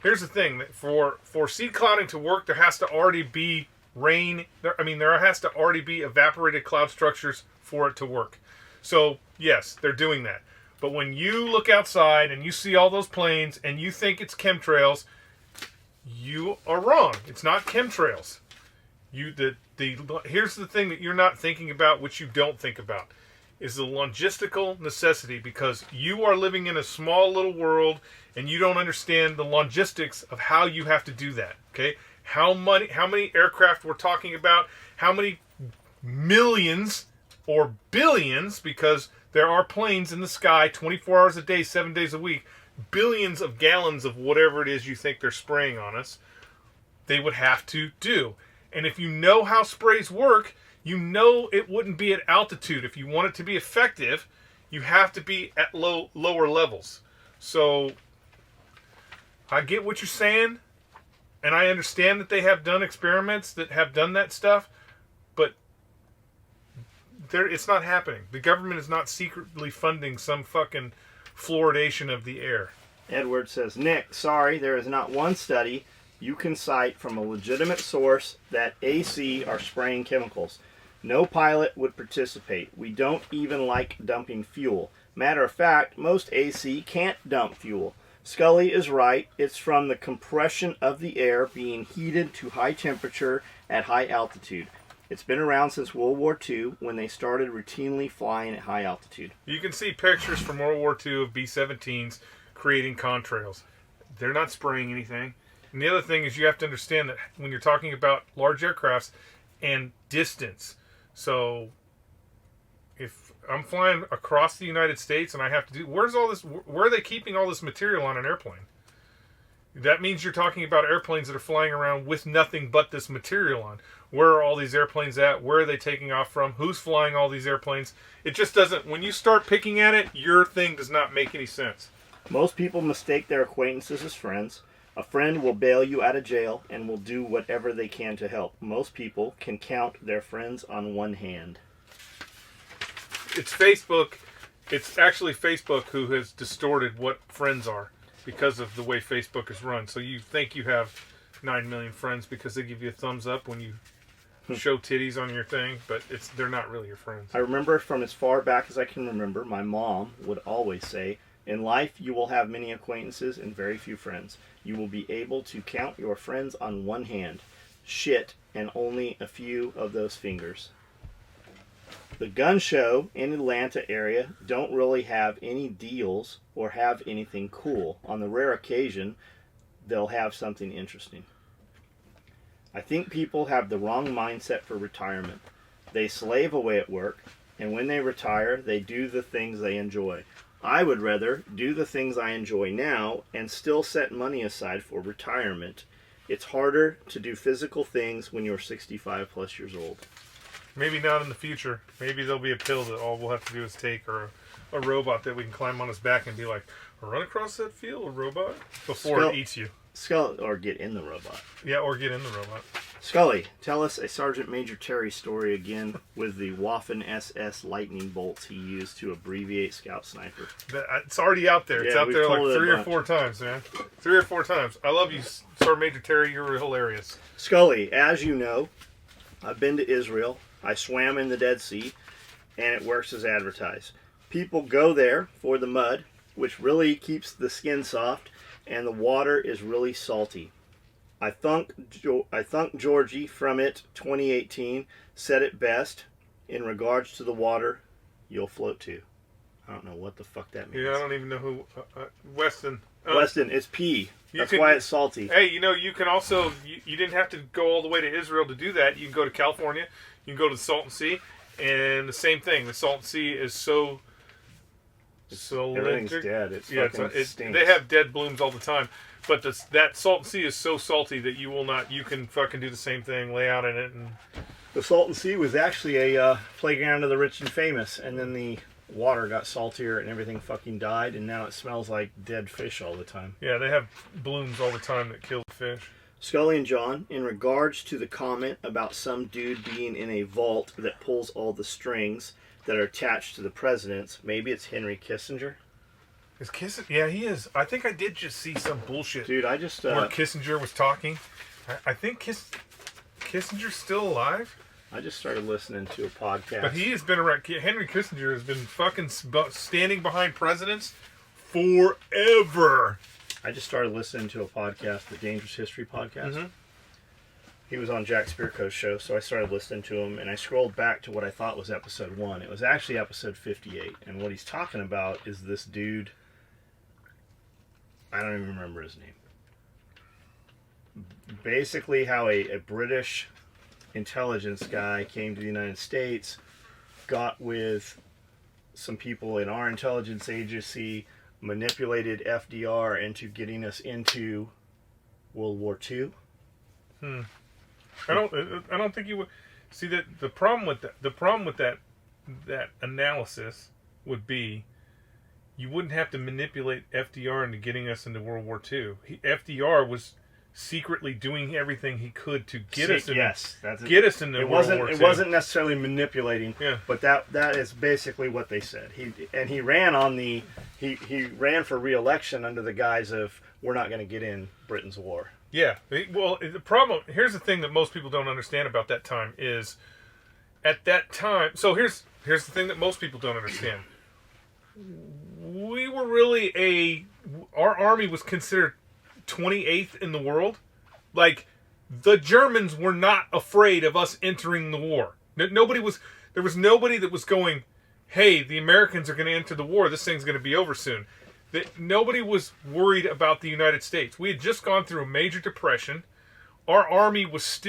Here's the thing. For seed clouding to work, there has to already be rain. There has to already be evaporated cloud structures for it to work. So, yes, they're doing that. But when you look outside and you see all those planes and you think it's chemtrails, you are wrong. It's not chemtrails. Here's the thing that you're not thinking about, which you don't think about, is the logistical necessity, because you are living in a small little world and you don't understand the logistics of how you have to do that. Okay, how many aircraft we're talking about, how many millions or billions, because there are planes in the sky 24 hours a day, 7 days a week, billions of gallons of whatever it is you think they're spraying on us, they would have to do. And if you know how sprays work, you know it wouldn't be at altitude. If you want it to be effective, you have to be at lower levels. So I get what you're saying, and I understand that they have done experiments that have done that stuff, but it's not happening. The government is not secretly funding some fucking fluoridation of the air. Edward says, Nick, sorry, there is not one study you can cite from a legitimate source that AC are spraying chemicals. No pilot would participate. We don't even like dumping fuel. Matter of fact, most AC can't dump fuel. Skully is right. It's from the compression of the air being heated to high temperature at high altitude. It's been around since World War II when they started routinely flying at high altitude. You can see pictures from World War II of B-17s creating contrails. They're not spraying anything. And the other thing is you have to understand that when you're talking about large aircrafts and distance. So if I'm flying across the United States and I have to do... Where are they keeping all this material on an airplane? That means you're talking about airplanes that are flying around with nothing but this material on. Where are all these airplanes at? Where are they taking off from? Who's flying all these airplanes? It just doesn't... When you start picking at it, your thing does not make any sense. Most people mistake their acquaintances as friends. A friend will bail you out of jail and will do whatever they can to help. Most people can count their friends on one hand. It's Facebook. It's actually Facebook who has distorted what friends are because of the way Facebook is run. So you think you have 9 million friends because they give you a thumbs up when you show titties on your thing, but they're not really your friends. I remember from as far back as I can remember, my mom would always say, in life you will have many acquaintances and very few friends. You will be able to count your friends on one hand. Shit, and only a few of those fingers. The gun show in Atlanta area don't really have any deals or have anything cool. On the rare occasion, they'll have something interesting. I think people have the wrong mindset for retirement. They slave away at work, and when they retire, they do the things they enjoy. I would rather do the things I enjoy now and still set money aside for retirement. It's harder to do physical things when you're 65 plus years old. Maybe not in the future. Maybe there'll be a pill that all we'll have to do is take, or a robot that we can climb on his back and be like, run across that field, a robot, before it eats you. Skully, or get in the robot. Yeah, or get in the robot. Skully, tell us a Sergeant Major Terry story again with the Waffen SS lightning bolts he used to abbreviate Scout Sniper. It's already out there. It's out there like 3 or 4 times, man. 3 or 4 times. I love you, Sergeant Major Terry. You're hilarious. Skully, as you know, I've been to Israel. I swam in the Dead Sea, and it works as advertised. People go there for the mud, which really keeps the skin soft, and the water is really salty. I think Georgie from it 2018 said it best in regards to the water you'll float to. I don't know what the fuck that means. Yeah, I don't even know who. Weston. Weston, it's pee. That's why it's salty. Hey, you can also, you didn't have to go all the way to Israel to do that. You can go to California, you can go to the Salton Sea, and the same thing. The Salton Sea is so everything's dead. It stinks. They have dead blooms all the time. But that Salton Sea is so salty that you can fucking do the same thing, lay out in it. And the Salton Sea was actually a playground of the rich and famous, and then the water got saltier and everything fucking died, and now it smells like dead fish all the time. Yeah, they have blooms all the time that kill the fish. Skully and John, in regards to the comment about some dude being in a vault that pulls all the strings that are attached to the presidents, maybe it's Henry Kissinger? Is Kissinger? Yeah, he is. I think I did just see some bullshit. Dude, I just... where Kissinger was talking. I think Kissinger's still alive. I just started listening to a podcast. But he has been around... Henry Kissinger has been fucking standing behind presidents forever. I just started listening to a podcast, the Dangerous History podcast. Mm-hmm. He was on Jack Spirko's show, so I started listening to him, and I scrolled back to what I thought was episode 1. It was actually episode 58, and what he's talking about is this dude... I don't even remember his name. Basically how a British intelligence guy came to the United States, got with some people in our intelligence agency, manipulated FDR into getting us into World War II. I don't think you would see that. The problem with that analysis would be you wouldn't have to manipulate FDR into getting us into World War II. FDR was secretly doing everything he could to get us into World War II. It wasn't necessarily manipulating, yeah. But that is basically what they said. He ran he ran for re-election under the guise of we're not going to get in Britain's war. Yeah. Well, the problem, here's the thing that most people don't understand about that time is at that time, so here's the thing that most people don't understand. We were really our army was considered 28th in the world. Like, the Germans were not afraid of us entering the war. There was nobody that was going, hey, the Americans are going to enter the war, this thing's going to be over soon. Nobody was worried about the United States. We had just gone through a major depression. Our army was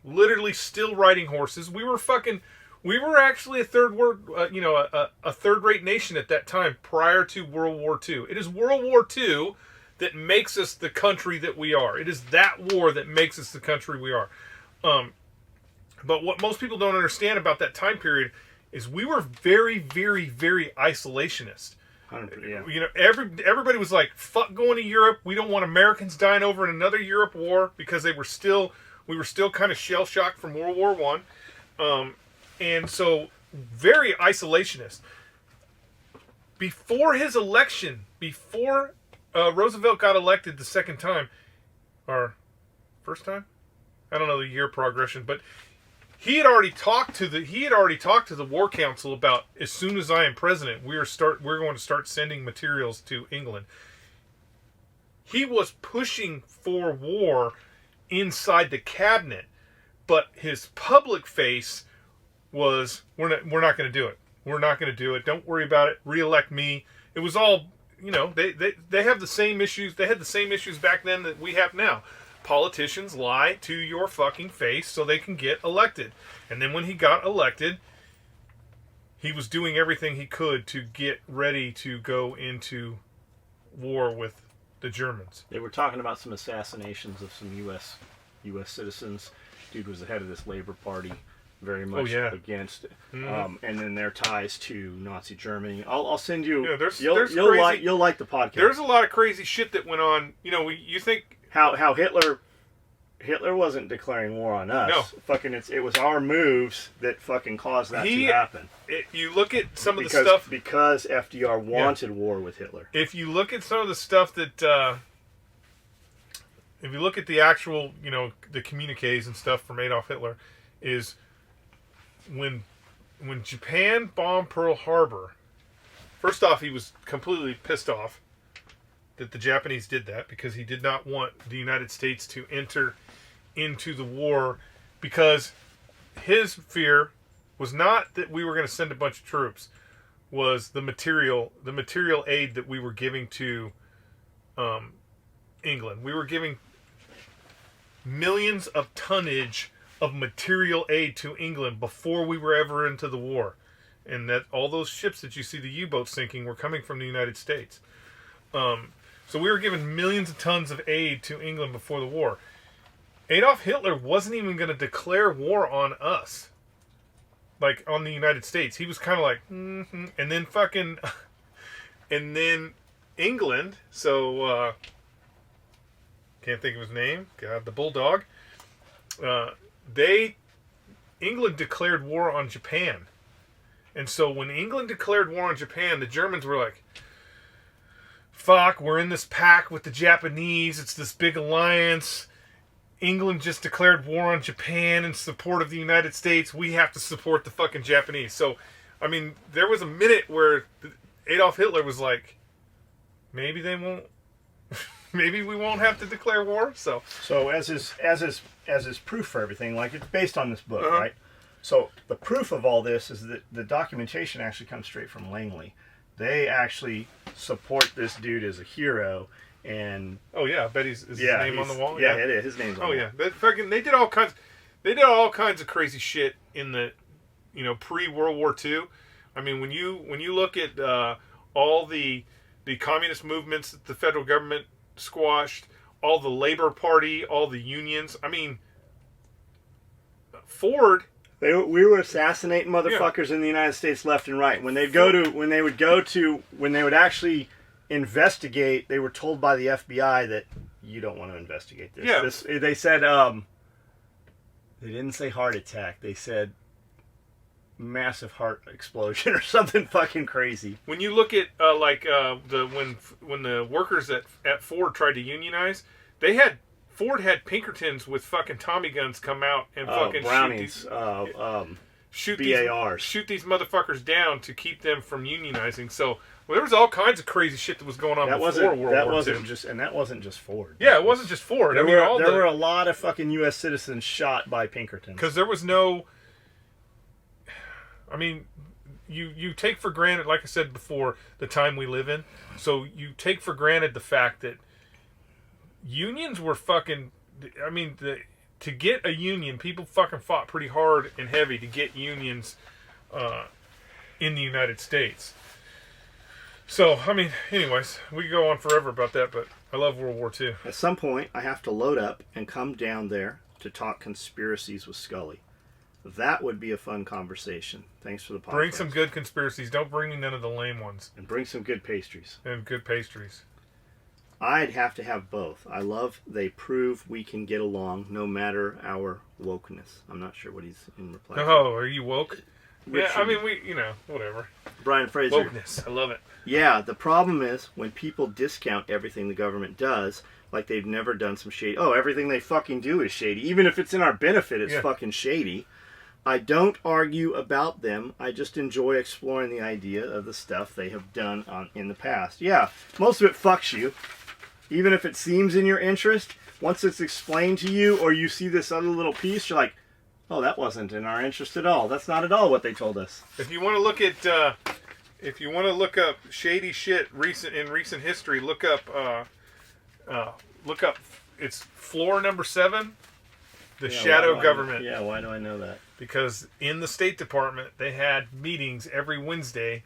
literally still riding horses. We were actually a third-rate nation at that time prior to World War II. It is World War II that makes us the country that we are. It is that war that makes us the country we are. But what most people don't understand about that time period is we were very, very, very isolationist. Yeah. You know, everybody was like, fuck going to Europe. We don't want Americans dying over in another Europe war, because we were still kind of shell-shocked from World War I. And so, very isolationist. Before his election, before Roosevelt got elected the second time, or first time? I don't know the year progression, but he had already talked to the War Council about, as soon as I am president, we're going to start sending materials to England. He was pushing for war inside the cabinet, but his public face was, we're not going to do it. We're not going to do it. Don't worry about it. Re-elect me. It was all, you know, they have the same issues. They had the same issues back then that we have now. Politicians lie to your fucking face so they can get elected. And then when he got elected, he was doing everything he could to get ready to go into war with the Germans. They were talking about some assassinations of some U.S. citizens. Dude was the head of this Labor Party, very much against it. Mm-hmm. And then their ties to Nazi Germany. I'll send you. Yeah, you'll like the podcast. There's a lot of crazy shit that went on. You know, you think how Hitler wasn't declaring war on us. No. Fucking it was our moves that fucking caused that to happen. You look at some of the stuff because FDR wanted war with Hitler. If you look at some of the stuff that if you look at the actual, you know, the communiques and stuff from Adolf Hitler, is when Japan bombed Pearl Harbor, first off, he was completely pissed off that the Japanese did that, because he did not want the United States to enter into the war, because his fear was not that we were going to send a bunch of troops, was the material aid that we were giving to England. We were giving millions of tonnage of material aid to England before we were ever into the war. And that all those ships that you see the U-boats sinking were coming from the United States. So we were giving millions of tons of aid to England before the war. Adolf Hitler wasn't even going to declare war on us. Like, on the United States. He was kind of like, mm-hmm. And then fucking... and then England, so... can't think of his name. God, the Bulldog. England declared war on Japan. And so when England declared war on Japan, the Germans were like, fuck, we're in this pact with the Japanese. It's this big alliance. England just declared war on Japan in support of the United States. We have to support the fucking Japanese. So, I mean, there was a minute where Adolf Hitler was like, maybe they won't, maybe we won't have to declare war. So as is proof for everything, like, it's based on this book, right? So the proof of all this is that the documentation actually comes straight from Langley. They actually support this dude as a hero, and I bet his name on the wall. Yeah, it is. His name's on the wall. They did all kinds of crazy shit in the, you know, pre-World War II. I mean, when you look at all the communist movements that the federal government squashed, all the Labor Party, all the unions. I mean, Ford. We were assassinating motherfuckers in the United States left and right. When they would actually investigate, they were told by the FBI that you don't want to investigate this. Yeah. They said, they didn't say heart attack. They said massive heart explosion or something fucking crazy. When you look at when the workers at Ford tried to unionize, Ford had Pinkertons with fucking Tommy guns come out and fucking brownies, shoot these motherfuckers down to keep them from unionizing. So there was all kinds of crazy shit that was going on before World War II. That wasn't just Ford. Yeah, it wasn't just Ford. There were a lot of fucking U.S. citizens shot by Pinkertons. Because there was no... I mean, you take for granted, like I said before, the time we live in. So you take for granted the fact that unions were fucking... I mean, to get a union, people fucking fought pretty hard and heavy to get unions in the United States. So, I mean, anyways, we could go on forever about that, but I love World War II. At some point, I have to load up and come down there to talk conspiracies with Skully. That would be a fun conversation. Thanks for the podcast. Bring some good conspiracies. Don't bring me none of the lame ones. And bring some good pastries. I'd have to have both. I love they prove we can get along no matter our wokeness. I'm not sure what he's in reply to. Oh, are you woke? Richard. Yeah, I mean, whatever. Brian Fraser. Wokeness. I love it. Yeah, the problem is when people discount everything the government does, like they've never done some shady. Oh, everything they fucking do is shady. Even if it's in our benefit, it's fucking shady. I don't argue about them. I just enjoy exploring the idea of the stuff they have done in the past. Yeah, most of it fucks you. Even if it seems in your interest, once it's explained to you or you see this other little piece, you're like, oh, that wasn't in our interest at all. That's not at all what they told us. If you want to look at, if you want to look up shady shit in recent history, look up, it's floor number 7, the shadow government. Yeah, why do I know that? Because in the State Department, they had meetings every Wednesday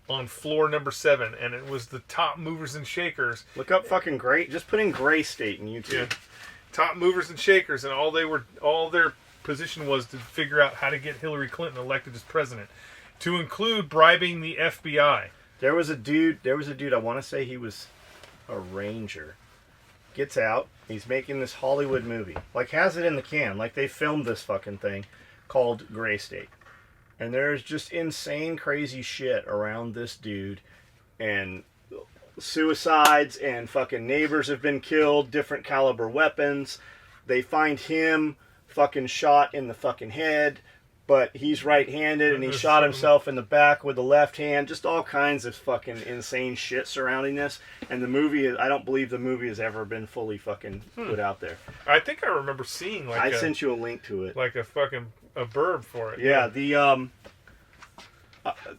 on floor number 7, and it was the top movers and shakers. Look up fucking Gray. Just put in Gray State in YouTube. Yeah. Top movers and shakers, and all their position was to figure out how to get Hillary Clinton elected as president, to include bribing the FBI. There was a dude. I want to say he was a ranger. Gets out. He's making this Hollywood movie. Like, has it in the can. Like, they filmed this fucking thing called Gray State. And there's just insane, crazy shit around this dude. And suicides and fucking neighbors have been killed. Different caliber weapons. They find him fucking shot in the fucking head. But he's right-handed and he shot himself in the back with the left hand. Just all kinds of fucking insane shit surrounding this. And the movie, I don't believe the movie has ever been fully fucking put out there. I think I remember seeing I sent you a link to it. Like a fucking a burb for it. Yeah, the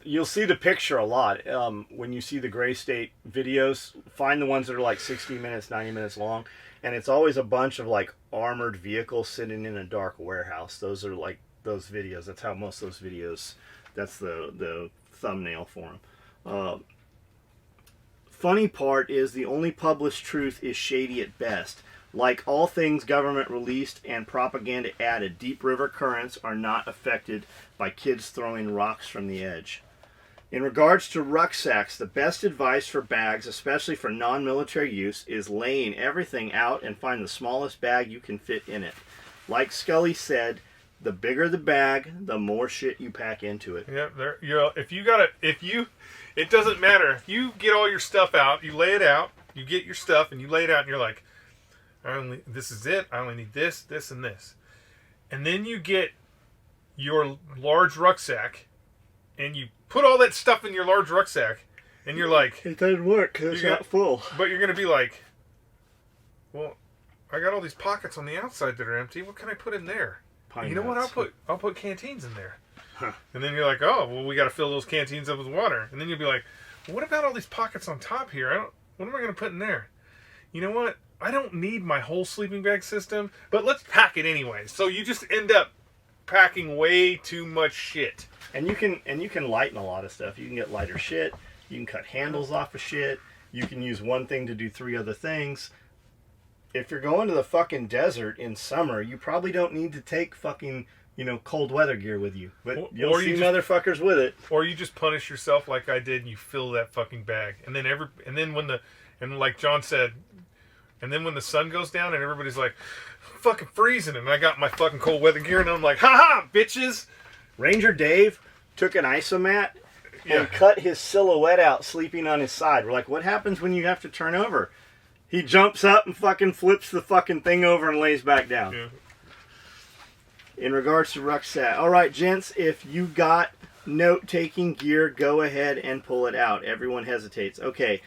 you'll see the picture a lot when you see the Gray State videos. Find the ones that are like 60 minutes, 90 minutes long. And it's always a bunch of like armored vehicles sitting in a dark warehouse. Those are like those videos. That's how most of those videos, that's the thumbnail for them. Funny part is the only published truth is shady at best. Like all things government released and propaganda added, deep river currents are not affected by kids throwing rocks from the edge. In regards to rucksacks, the best advice for bags, especially for non-military use, is laying everything out and find the smallest bag you can fit in it. Like Skully said, the bigger the bag, the more shit you pack into it. Yeah, it doesn't matter. If you get all your stuff out, you lay it out, you get your stuff and you lay it out and you're like, this is it. I only need this, this, and this. And then you get your large rucksack and you put all that stuff in your large rucksack and you're like... It doesn't work because it's not full. But you're going to be like, well, I got all these pockets on the outside that are empty. What can I put in there? Pine you know nuts. what? I'll put canteens in there. Huh. And then you're like, oh, well, we got to fill those canteens up with water. And then you'll be like, well, what about all these pockets on top here? What am I going to put in there? You know what? I don't need my whole sleeping bag system, but let's pack it anyway. So you just end up packing way too much shit. And you can lighten a lot of stuff. You can get lighter shit. You can cut handles off of shit. You can use one thing to do 3 other things. If you're going to the fucking desert in summer, you probably don't need to take fucking cold weather gear with you. But you'll or see you motherfuckers with it. Or you just punish yourself like I did, and you fill that fucking bag, and then like John said, and then when the sun goes down and everybody's like, fucking freezing, and I got my fucking cold weather gear, and I'm like, ha ha, bitches. Ranger Dave took an isomat and cut his silhouette out sleeping on his side. We're like, what happens when you have to turn over? He jumps up and fucking flips the fucking thing over and lays back down. Yeah. In regards to rucksack. All right, gents, if you got note-taking gear, go ahead and pull it out. Everyone hesitates. Okay,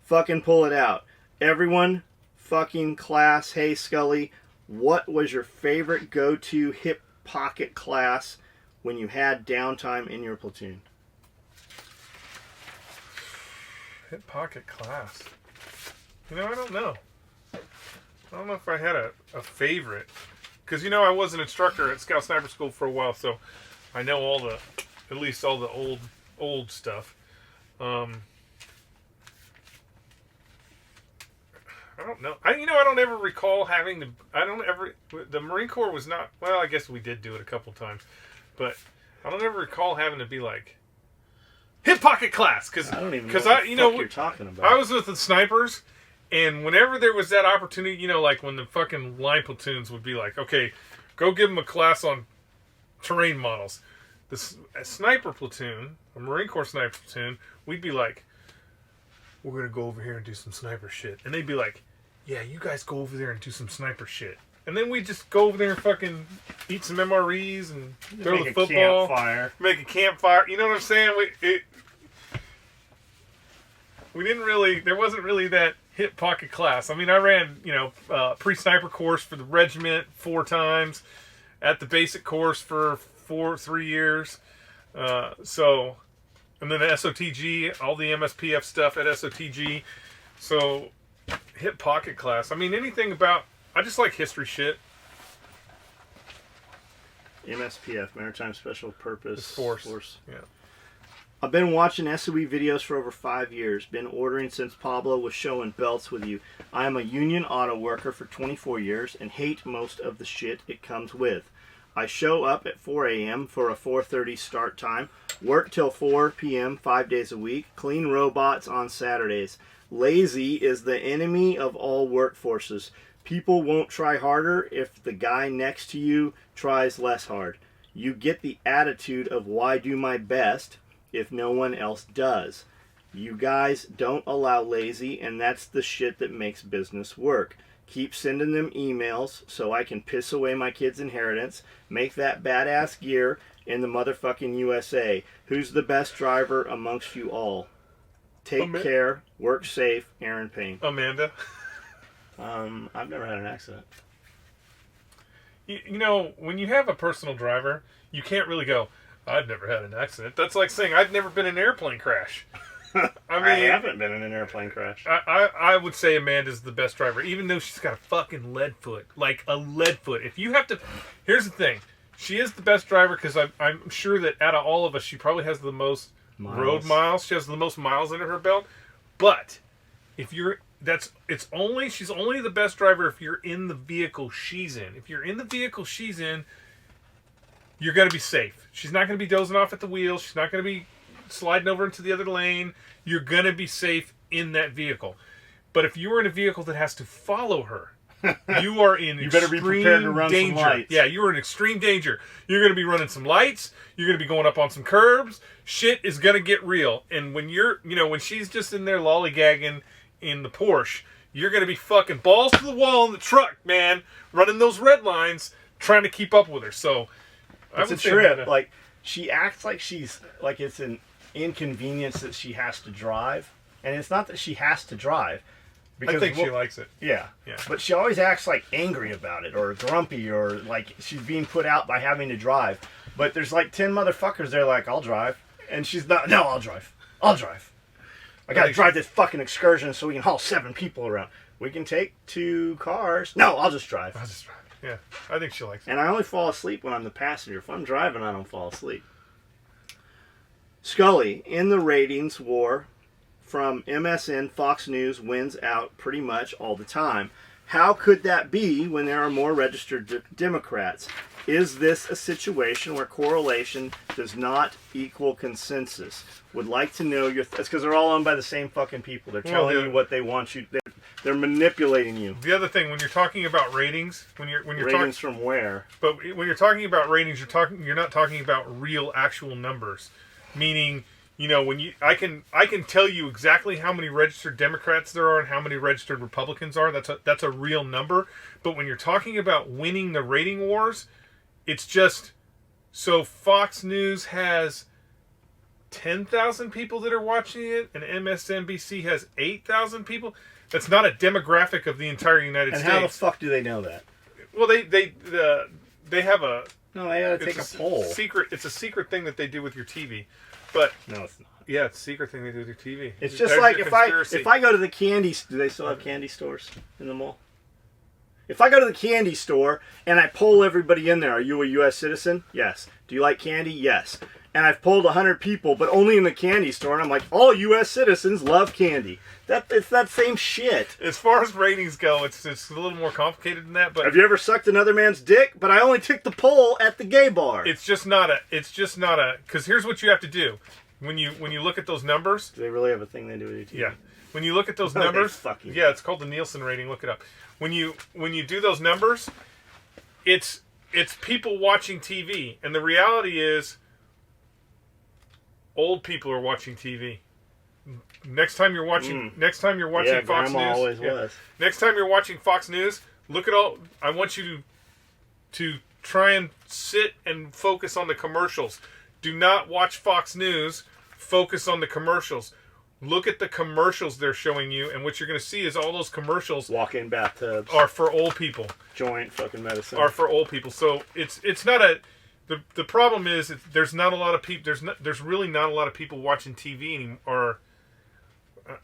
fucking pull it out. Everyone, fucking class, hey, Skully, what was your favorite go-to hip pocket class when you had downtime in your platoon? Hip pocket class. I don't know. I don't know if I had a favorite. Because, I was an instructor at Scout Sniper School for a while, so I know at least all the old stuff. I don't know. I don't ever recall having the Marine Corps was not, well, I guess we did do it a couple times, but I don't ever recall having to be like, hip pocket class, because I don't even know what the fuck you're talking about. I was with the snipers, and whenever there was that opportunity, like when the fucking line platoons would be like, okay, go give them a class on terrain models. A sniper platoon, a Marine Corps sniper platoon, we'd be like, we're going to go over here and do some sniper shit. And they'd be like, yeah, you guys go over there and do some sniper shit. And then we'd just go over there and fucking eat some MREs and throw the football. Make a campfire. You know what I'm saying? We didn't really, there wasn't really that hip pocket class. I mean, I ran, pre-sniper course for the regiment 4 times, at the basic course for 3 years. And then the SOTG, all the MSPF stuff at SOTG. So, hip pocket class. I mean, anything about, I just like history shit. MSPF, Maritime Special Purpose Force. Yeah. I've been watching SOE videos for over 5 years. Been ordering since Pablo was showing belts with you. I am a union auto worker for 24 years and hate most of the shit it comes with. I show up at 4 a.m. for a 4:30 start time, work till 4 p.m. 5 days a week, clean robots on Saturdays. Lazy is the enemy of all workforces. People won't try harder if the guy next to you tries less hard. You get the attitude of why do my best if no one else does. You guys don't allow lazy, and that's the shit that makes business work. Keep sending them emails so I can piss away my kid's inheritance, make that badass gear in the motherfucking USA. Who's the best driver amongst you all? Take care, work safe, Aaron Payne. Amanda. I've never had an accident. When you have a personal driver, you can't really go, I've never had an accident. That's like saying I've never been in an airplane crash. I haven't been in an airplane crash. I would say Amanda's the best driver, even though she's got a fucking lead foot. Like a lead foot. If you have to... Here's the thing. She is the best driver because I'm sure that out of all of us, she probably has the most road miles. She has the most miles under her belt. But if you're... She's only the best driver if you're in the vehicle she's in. If you're in the vehicle she's in, you're going to be safe. She's not going to be dozing off at the wheel. She's not going to be sliding over into the other lane. You're going to be safe in that vehicle. But if you are in a vehicle that has to follow her, you are in you better be prepared to run danger. Some lights. Yeah, you are in extreme danger. You're going to be running some lights. You're going to be going up on some curbs. Shit is going to get real. And when when she's just in there lollygagging in the Porsche, you're going to be fucking balls to the wall in the truck, man, running those red lines, trying to keep up with her. So, it's a trip. Like, she acts like it's an inconvenience that she has to drive. And it's not that she has to drive. Because I think she likes it. Yeah. But she always acts like angry about it or grumpy or like she's being put out by having to drive. But there's like 10 motherfuckers there like, I'll drive. And she's not, no, I'll drive. I gotta drive this fucking excursion so we can haul 7 people around. We can take 2 cars. No, I'll just drive. Yeah, I think she likes it. And I only fall asleep when I'm the passenger. If I'm driving, I don't fall asleep. Skully, in the ratings war from MSN, Fox News wins out pretty much all the time. How could that be when there are more registered Democrats? Is this a situation where correlation does not equal consensus? Would like to know your... It's because they're all owned by the same fucking people. They're telling you what they want you... They're manipulating you. The other thing, when you're talking about ratings, when you're ratings from where? But when you're talking about ratings, you're not talking about real, actual numbers. Meaning, when I can tell you exactly how many registered Democrats there are and how many registered Republicans are. That's a real number. But when you're talking about winning the rating wars, it's just so Fox News has 10,000 people that are watching it, and MSNBC has 8,000 people. That's not a demographic of the entire United States. And how the fuck do they know that? Well, they have a... No, they gotta take a poll. It's a secret thing that they do with your TV. But no, it's not. Yeah, it's a secret thing they do with your TV. It's just like if I go to the candy... Do they still have candy stores in the mall? If I go to the candy store and I poll everybody in there, are you a U.S. citizen? Yes. Do you like candy? Yes. And I've polled 100 people, but only in the candy store, and I'm like, all U.S. citizens love candy. It's that same shit. As far as ratings go, it's a little more complicated than that. But have you ever sucked another man's dick? But I only took the poll at the gay bar. It's just not a. Because here's what you have to do when you look at those numbers. Do they really have a thing they do with your TV? Yeah. When you look at those numbers, yeah, it's called the Nielsen rating. Look it up. When you do those numbers, it's people watching TV, and the reality is, old people are watching TV. Next time you're watching Fox News. Always was. Next time you're watching Fox News, look at all. I want you to try and sit and focus on the commercials. Do not watch Fox News. Focus on the commercials. Look at the commercials they're showing you, and what you're going to see is all those commercials. Walk-in bathtubs are for old people. Joint fucking medicine are for old people. So it's not a. The problem is there's not a lot of people. There's really not a lot of people watching TV anymore. Or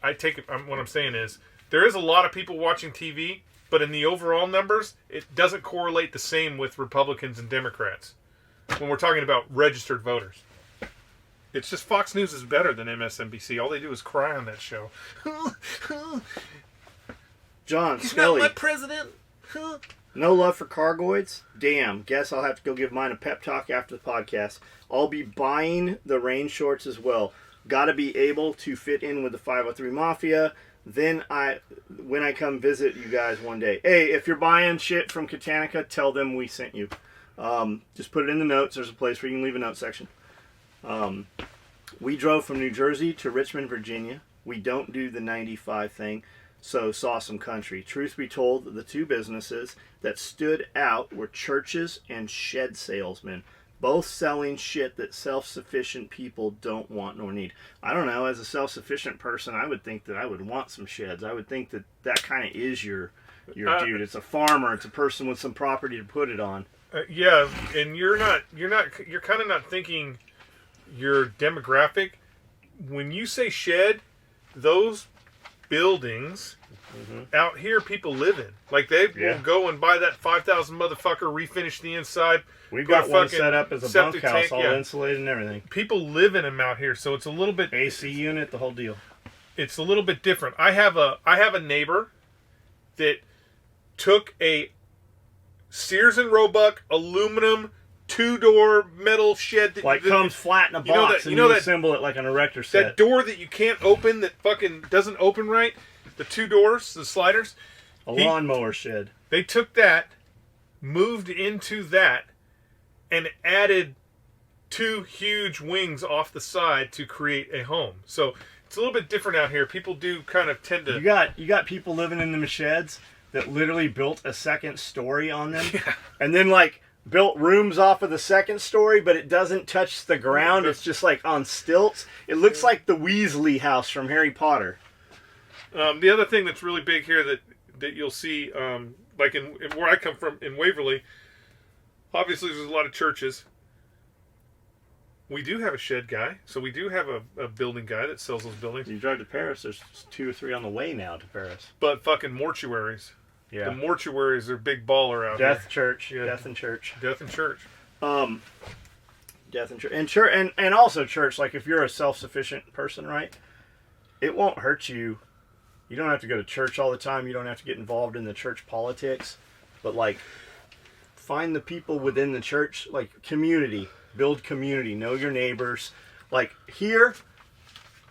I take it. What I'm saying is there is a lot of people watching TV, but in the overall numbers, it doesn't correlate the same with Republicans and Democrats when we're talking about registered voters. It's just Fox News is better than MSNBC. All they do is cry on that show. John He's Skully. not my president. No love for Cargoids? Damn. Guess I'll have to go give mine a pep talk after the podcast. I'll be buying the rain shorts as well. Gotta be able to fit in with the 503 Mafia. Then when I come visit you guys one day. Hey, if you're buying shit from Katanica, tell them we sent you. Just put it in the notes. There's a place where you can leave a note section. We drove from New Jersey to Richmond, Virginia. We don't do the 95 thing, so saw some country. Truth be told, the two businesses that stood out were churches and shed salesmen, both selling shit that self-sufficient people don't want nor need. I don't know, as a self-sufficient person, I would think that I would want some sheds. I would think that that kind of is your dude. It's a farmer. It's a person with some property to put it on. Yeah, and you're kind of not thinking your demographic. When you say shed, those buildings out here people live in. Like they will go and buy that 5,000 motherfucker, refinish the inside. We've got one set up as a bunkhouse, all insulated and everything. People live in them out here, so it's a little bit AC unit, the whole deal. It's a little bit different. I have a neighbor that took a Sears and Roebuck aluminum 2-door metal shed that comes flat in a box, and you assemble it like an erector set. That door that you can't open, that fucking doesn't open right. The 2 doors, the sliders. A lawnmower shed. They took that, moved into that, and added 2 huge wings off the side to create a home. So it's a little bit different out here. People do kind of tend to. You got people living in the sheds that literally built a second story on them, and then built rooms off of the second story, but it doesn't touch the ground. It's just on stilts. It looks like the Weasley house from Harry Potter. The other thing that's really big here that you'll see, like in where I come from in Waverly, obviously there's a lot of churches. We do have a shed guy, so we do have a building guy that sells those buildings. You drive to Paris, there's 2 or 3 on the way now to Paris. But fucking mortuaries. Yeah. The mortuaries are big baller out here. Church. Yeah. Death in church. Death in church. Death in church. And also church, if you're a self-sufficient person, right? It won't hurt you You don't have to go to church all the time. You don't have to get involved in the church politics. But, like, find the people within the church, like, community. Build community. Know your neighbors. Like, here,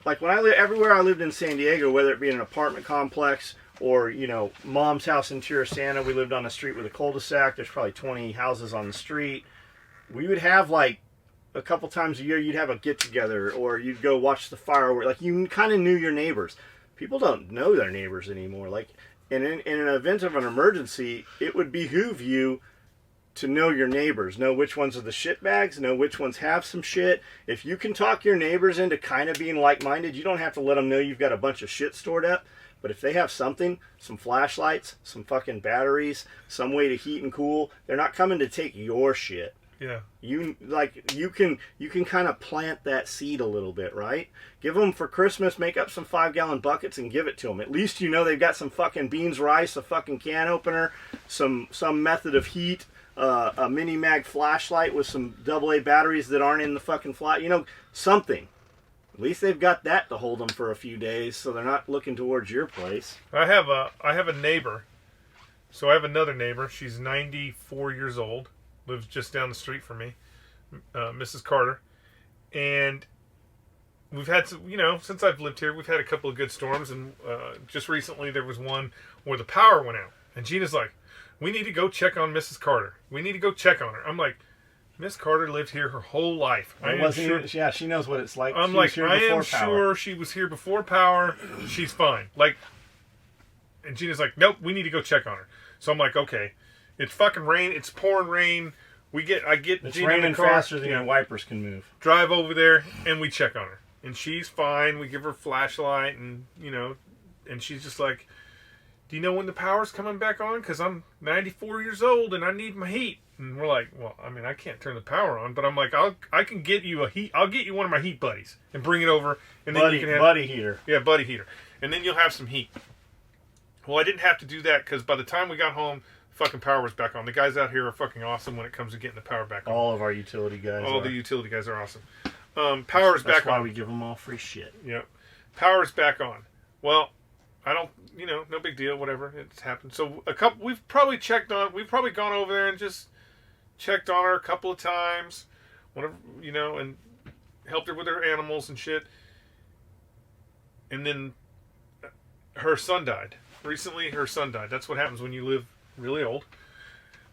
like, when I lived, everywhere I lived in San Diego, whether it be in an apartment complex or, you know, Mom's house in Tirisana, we lived on a street with a cul-de-sac. There's probably 20 houses on the street. We would have, like, a couple times a year, you'd have a get-together, or you'd go watch the fireworks. Like, you kind of knew your neighbors. People don't know their neighbors anymore. Like, in an event of an emergency, it would behoove you to know your neighbors. Know which ones are the shitbags. Know which ones have some shit. If you can talk your neighbors into kind of being like-minded, you don't have to let them know you've got a bunch of shit stored up. But if they have something, some flashlights, some fucking batteries, some way to heat and cool, they're not coming to take your shit. Yeah. You can kind of plant that seed a little bit, right? Give them for Christmas, make up some 5-gallon buckets and give it to them. At least you know they've got some fucking beans, rice, a fucking can opener, some method of heat, a mini mag flashlight with some AA batteries that aren't in the fucking flat, you know, something. At least they've got that to hold them for a few days, so they're not looking towards your place. I have a neighbor. So I have another neighbor. She's 94 years old. Lives just down the street from me, Mrs. Carter. And we've had some, you know, since I've lived here, we've had a couple of good storms. And just recently there was one where the power went out. And Gina's like, we need to go check on Mrs. Carter. We need to go check on her. I'm like, Miss Carter lived here her whole life. Yeah, she knows what it's like. I'm like, I am sure she was here before power. She's fine. Like, and Gina's like, nope, we need to go check on her. So I'm like, okay. It's fucking rain. It's pouring rain. I get it's Gina raining in the car, faster than your wipers can move. Drive over there and we check on her, and she's fine. We give her a flashlight, and you know, and she's just like, "Do you know when the power's coming back on? Because I'm 94 years old and I need my heat." And we're like, "Well, I mean, I can't turn the power on, but I'm like, I can get you a heat. I'll get you one of my heat buddies and bring it over, and then you can have buddy heater. Yeah, buddy heater, and then you'll have some heat." Well, I didn't have to do that because by the time we got home, fucking power was back on. The guys out here are fucking awesome when it comes to getting the power back on. All of our utility guys the utility guys are awesome. Power's back on. That's why we give them all free shit. Yep. Power's back on. Well, I don't, you know, no big deal, whatever. It's happened. So we've probably gone over there and just checked on her a couple of times, whatever, you know, and helped her with her animals and shit. And then her son died. Recently, her son died. That's what happens when you live really old.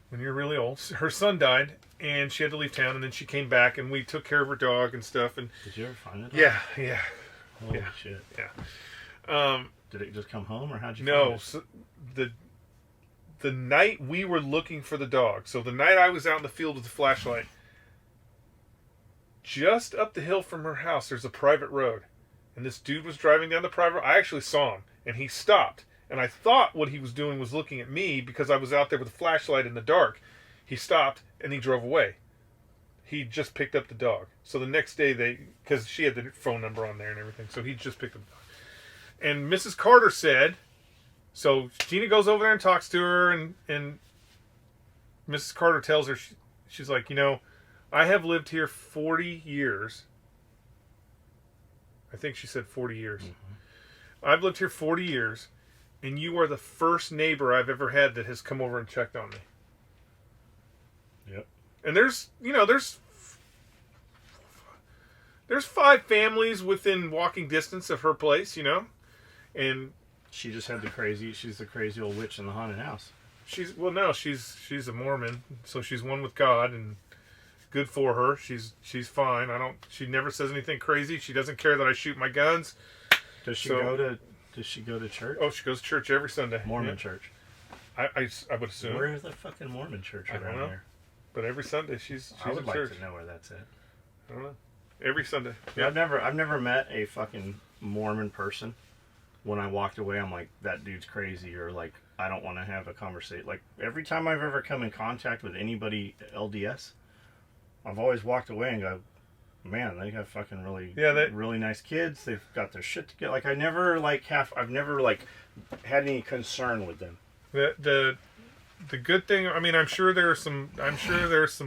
When you're really old. Her son died, and she had to leave town, and then she came back, and we took care of her dog and stuff. And did you ever find it? Yeah. Holy shit. Yeah. Did it just come home, or how'd you No, find it? so the night we were looking for the dog, so the night I was out in the field with the flashlight, just up the hill from her house, there's a private road. And this dude was driving down the private road. I actually saw him, and he stopped. And I thought what he was doing was looking at me because I was out there with a flashlight in the dark. He stopped, and he drove away. He just picked up the dog. So the next day, because she had the phone number on there and everything, so he just picked up the dog. And Mrs. Carter said, so Gina goes over there and talks to her, and Mrs. Carter tells her, she's like, you know, I have lived here 40 years. I think she said 40 years. Mm-hmm. I've lived here 40 years, and you are the first neighbor I've ever had that has come over and checked on me. Yep. And there's 5 families within walking distance of her place, you know? And she just had she's the crazy old witch in the haunted house. She's a Mormon, so she's one with God, and good for her. She's fine. She never says anything crazy. She doesn't care that I shoot my guns. Does she go to church? Oh, she goes to church every Sunday. Mormon church. I would assume. Where is the fucking Mormon church around here? But every Sunday she's I would at like church. to know where that's at. I don't know. Every Sunday. Yeah. I've never met a fucking Mormon person. When I walked away, I'm like, that dude's crazy, or like, I don't want to have a conversation. Like, every time I've ever come in contact with anybody LDS, I've always walked away and go, man, they have fucking really nice kids. They've got their shit together. Like, I've never had any concern with them. The good thing, I mean, I'm sure there's some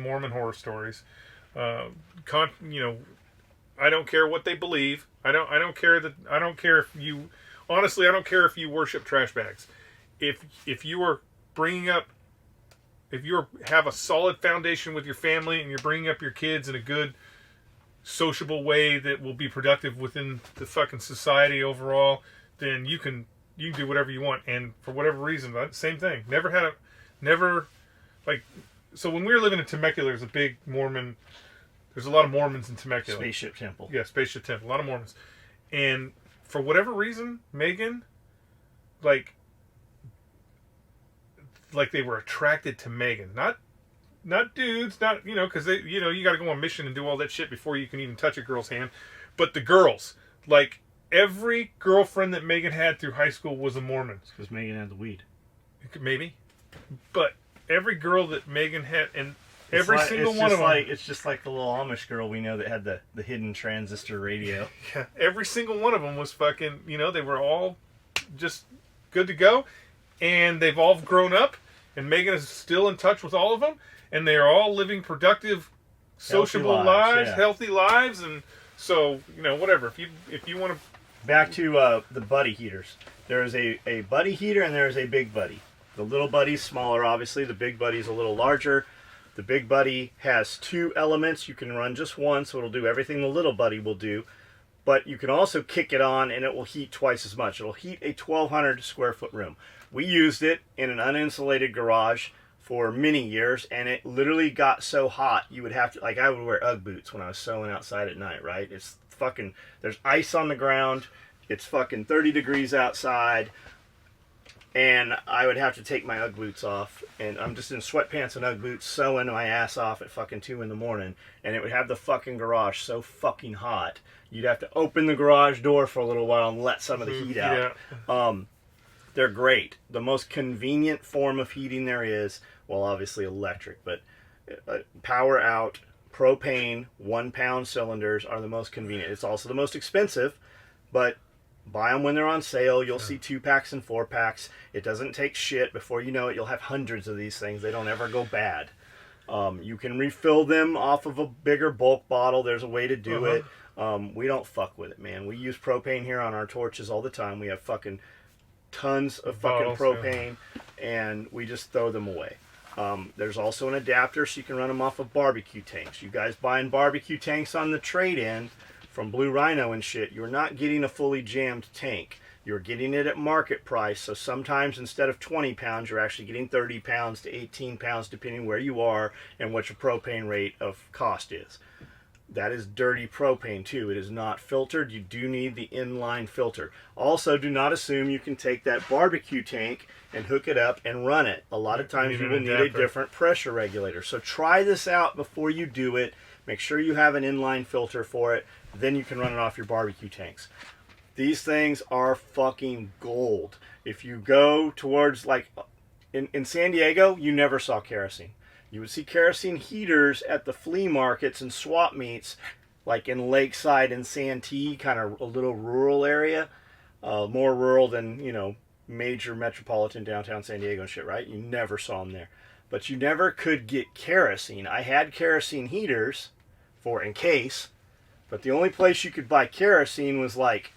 Mormon horror stories. You know, I don't care what they believe. I don't care if you honestly, I don't care if you worship trash bags. If you are bringing up, if you have a solid foundation with your family and you're bringing up your kids in a good, sociable way that will be productive within the fucking society overall, then you can do whatever you want. And for whatever reason, same thing. Never like. So when we were living in Temecula, there's a big Mormon. There's a lot of Mormons in Temecula. Spaceship Temple. Yeah, Spaceship Temple. A lot of Mormons. And for whatever reason, Megan, like they were attracted to Megan. Not dudes, not, because they, you got to go on mission and do all that shit before you can even touch a girl's hand. But the girls, like, every girlfriend that Megan had through high school was a Mormon. Because Megan had the weed. Maybe. But every girl that Megan had, and every single one of them. It's just like the little Amish girl we know that had the hidden transistor radio. Yeah, every single one of them was fucking, they were all just good to go. And they've all grown up. And Megan is still in touch with all of them. And they are all living productive, sociable lives, healthy lives. And so, whatever. If you want to... Back to the buddy heaters. There is a buddy heater and there is a big buddy. The little buddy's smaller, obviously. The big buddy's a little larger. The big buddy has 2 elements. You can run just one, so it'll do everything the little buddy will do. But you can also kick it on and it will heat twice as much. It'll heat a 1,200 square foot room. We used it in an uninsulated garage for many years, and it literally got so hot you would have to, like, I would wear Ugg boots when I was sewing outside at night, right? It's fucking, there's ice on the ground, it's fucking 30 degrees outside, and I would have to take my Ugg boots off, and I'm just in sweatpants and Ugg boots sewing my ass off at fucking 2 in the morning, and it would have the fucking garage so fucking hot, you'd have to open the garage door for a little while and let some of the heat out. Yeah. They're great. The most convenient form of heating there is, well, obviously electric, but power out, propane, 1 pound cylinders are the most convenient. It's also the most expensive, but buy them when they're on sale. You'll see 2-packs and 4-packs. It doesn't take shit. Before you know it, you'll have hundreds of these things. They don't ever go bad. You can refill them off of a bigger bulk bottle. There's a way to do it. We don't fuck with it, man. We use propane here on our torches all the time. We have fucking tons of fucking propane, and we just throw them away. There's also an adapter so you can run them off of barbecue tanks. You guys buying barbecue tanks on the trade-in from Blue Rhino and shit, you're not getting a fully jammed tank. You're getting it at market price, so sometimes instead of 20 pounds, you're actually getting 30 pounds to 18 pounds, depending where you are and what your propane rate of cost is. That is dirty propane too. It is not filtered. You do need the inline filter. Also, do not assume you can take that barbecue tank and hook it up and run it. A lot of times you will need a different pressure regulator. So try this out before you do it. Make sure you have an inline filter for it. Then you can run it off your barbecue tanks. These things are fucking gold. If you go towards, like, in San Diego, you never saw kerosene. You would see kerosene heaters at the flea markets and swap meets, like in Lakeside and Santee, kind of a little rural area. More rural than, major metropolitan downtown San Diego and shit, right? You never saw them there. But you never could get kerosene. I had kerosene heaters for in case, but the only place you could buy kerosene was like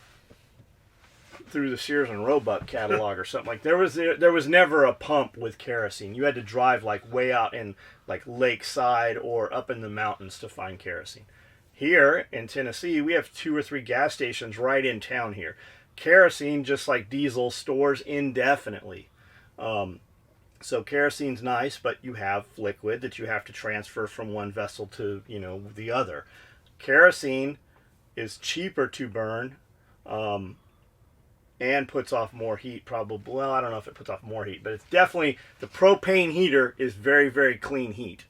through the Sears and Roebuck catalog or something. Like there was never a pump with kerosene. You had to drive like way out in like Lakeside or up in the mountains to find kerosene. Here in Tennessee, we have 2 or 3 gas stations right in town here. Kerosene, just like diesel, stores indefinitely. So kerosene's nice, but you have liquid that you have to transfer from one vessel to, the other. Kerosene is cheaper to burn, and puts off more heat probably. Well, I don't know if it puts off more heat, but it's definitely, the propane heater is very, very clean heat.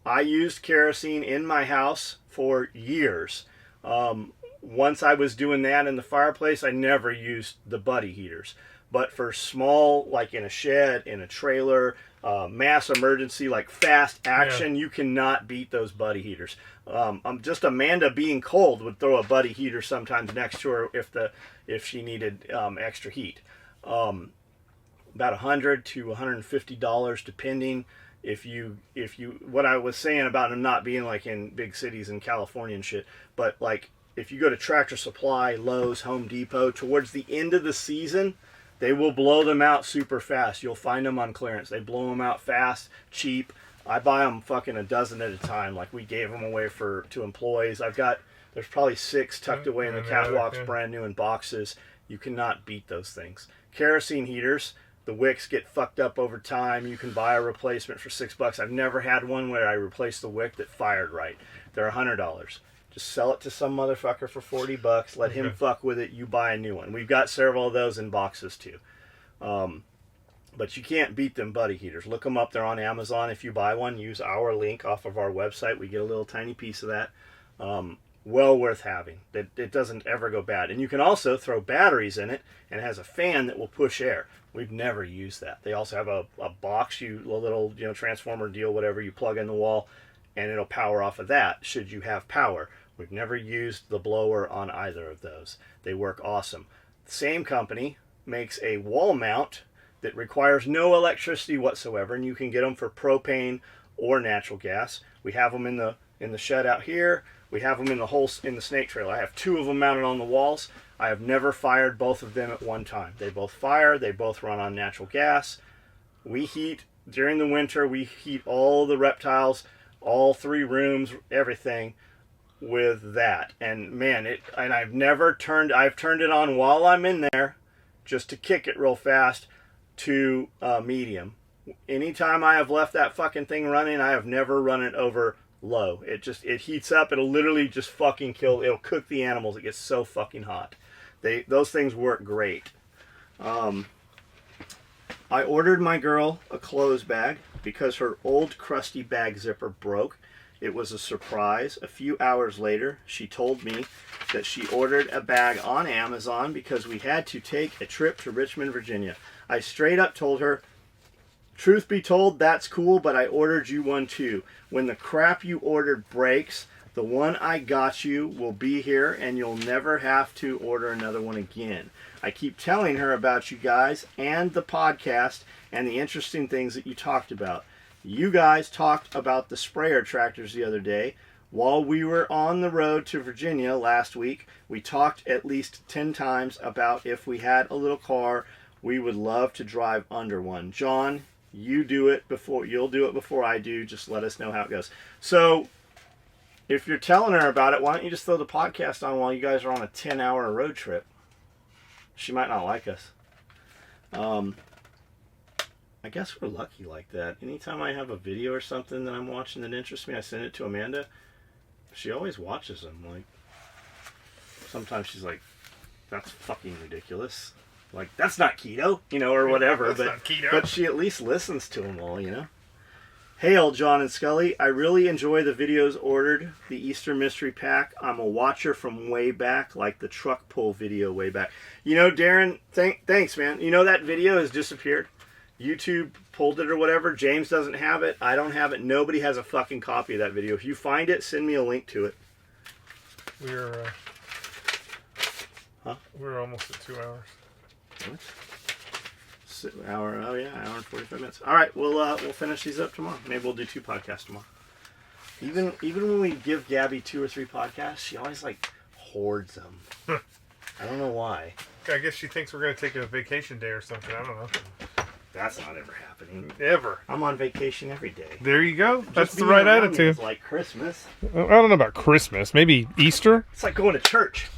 I used kerosene in my house for years. Once I was doing that in the fireplace, I never used the buddy heaters. But for small, like in a shed, in a trailer, mass emergency, like fast action, you cannot beat those buddy heaters. Just Amanda being cold would throw a buddy heater sometimes next to her if she needed extra heat. About $100 to $150 depending. If you what I was saying about them not being like in big cities in California and shit, but like if you go to Tractor Supply, Lowe's, Home Depot, towards the end of the season, they will blow them out super fast. You'll find them on clearance. They blow them out fast, cheap. I buy them fucking a dozen at a time. Like, we gave them away to employees. There's probably 6 tucked away in the catwalks, brand new in boxes. You cannot beat those things. Kerosene heaters, the wicks get fucked up over time. You can buy a replacement for $6. I've never had one where I replaced the wick that fired right. They're $100. Just sell it to some motherfucker for $40. Let him fuck with it. You buy a new one. We've got several of those in boxes too. But you can't beat them buddy heaters. Look them up. They're on Amazon. If you buy one, use our link off of our website. We get a little tiny piece of that. Well worth having. It doesn't ever go bad. And you can also throw batteries in it, and it has a fan that will push air. We've never used that. They also have a box, a little transformer deal, whatever, you plug in the wall, and it'll power off of that should you have power. We've never used the blower on either of those. They work awesome. The same company makes a wall mount that requires no electricity whatsoever, and you can get them for propane or natural gas. We have them in the shed out here. We have them in the snake trailer. I have 2 of them mounted on the walls. I have never fired both of them at one time. They both fire. They both run on natural gas. During the winter, we heat all the reptiles, all 3 rooms, everything with that. And man, I've turned it on while I'm in there just to kick it real fast to medium. Anytime I have left that fucking thing running, I have never run it over low. It heats up. It'll literally just fucking it'll cook the animals. It gets so fucking hot. Those things work great. I ordered my girl a clothes bag because her old crusty bag zipper broke. It was a surprise. A few hours later, she told me that she ordered a bag on Amazon because we had to take a trip to Richmond, Virginia. I straight up told her, truth be told, that's cool, but I ordered you one too. When the crap you ordered breaks, the one I got you will be here and you'll never have to order another one again. I keep telling her about you guys and the podcast and the interesting things that you talked about. You guys talked about the sprayer tractors the other day. While we were on the road to Virginia last week, we talked at least 10 times about if we had a little car, we would love to drive under one. John, you'll do it before I do. Just let us know how it goes. So if you're telling her about it, why don't you just throw the podcast on while you guys are on a 10-hour road trip? She might not like us. I guess we're lucky like that. Anytime I have a video or something that I'm watching that interests me, I send it to Amanda. She always watches them. Like, sometimes she's like, that's fucking ridiculous. Like, that's not keto, or whatever. That's not keto. But she at least listens to them all, Hail, John and Skully. I really enjoy the videos ordered. The Easter Mystery Pack. I'm a watcher from way back, like the truck pull video way back. Darren, thanks, man. That video has disappeared. YouTube pulled it or whatever. James doesn't have it. I don't have it. Nobody has a fucking copy of that video. If you find it, send me a link to it. We're almost at 2 hours. What? Hour and 45 minutes. All right, we'll finish these up tomorrow. Maybe we'll do 2 podcasts tomorrow. Even when we give Gabby 2 or 3 podcasts, she always hoards them. I don't know why. I guess she thinks we're going to take a vacation day or something. I don't know. That's not ever happening. Ever. I'm on vacation every day. There you go. That's the right attitude. It's like Christmas. I don't know about Christmas. Maybe Easter? It's like going to church.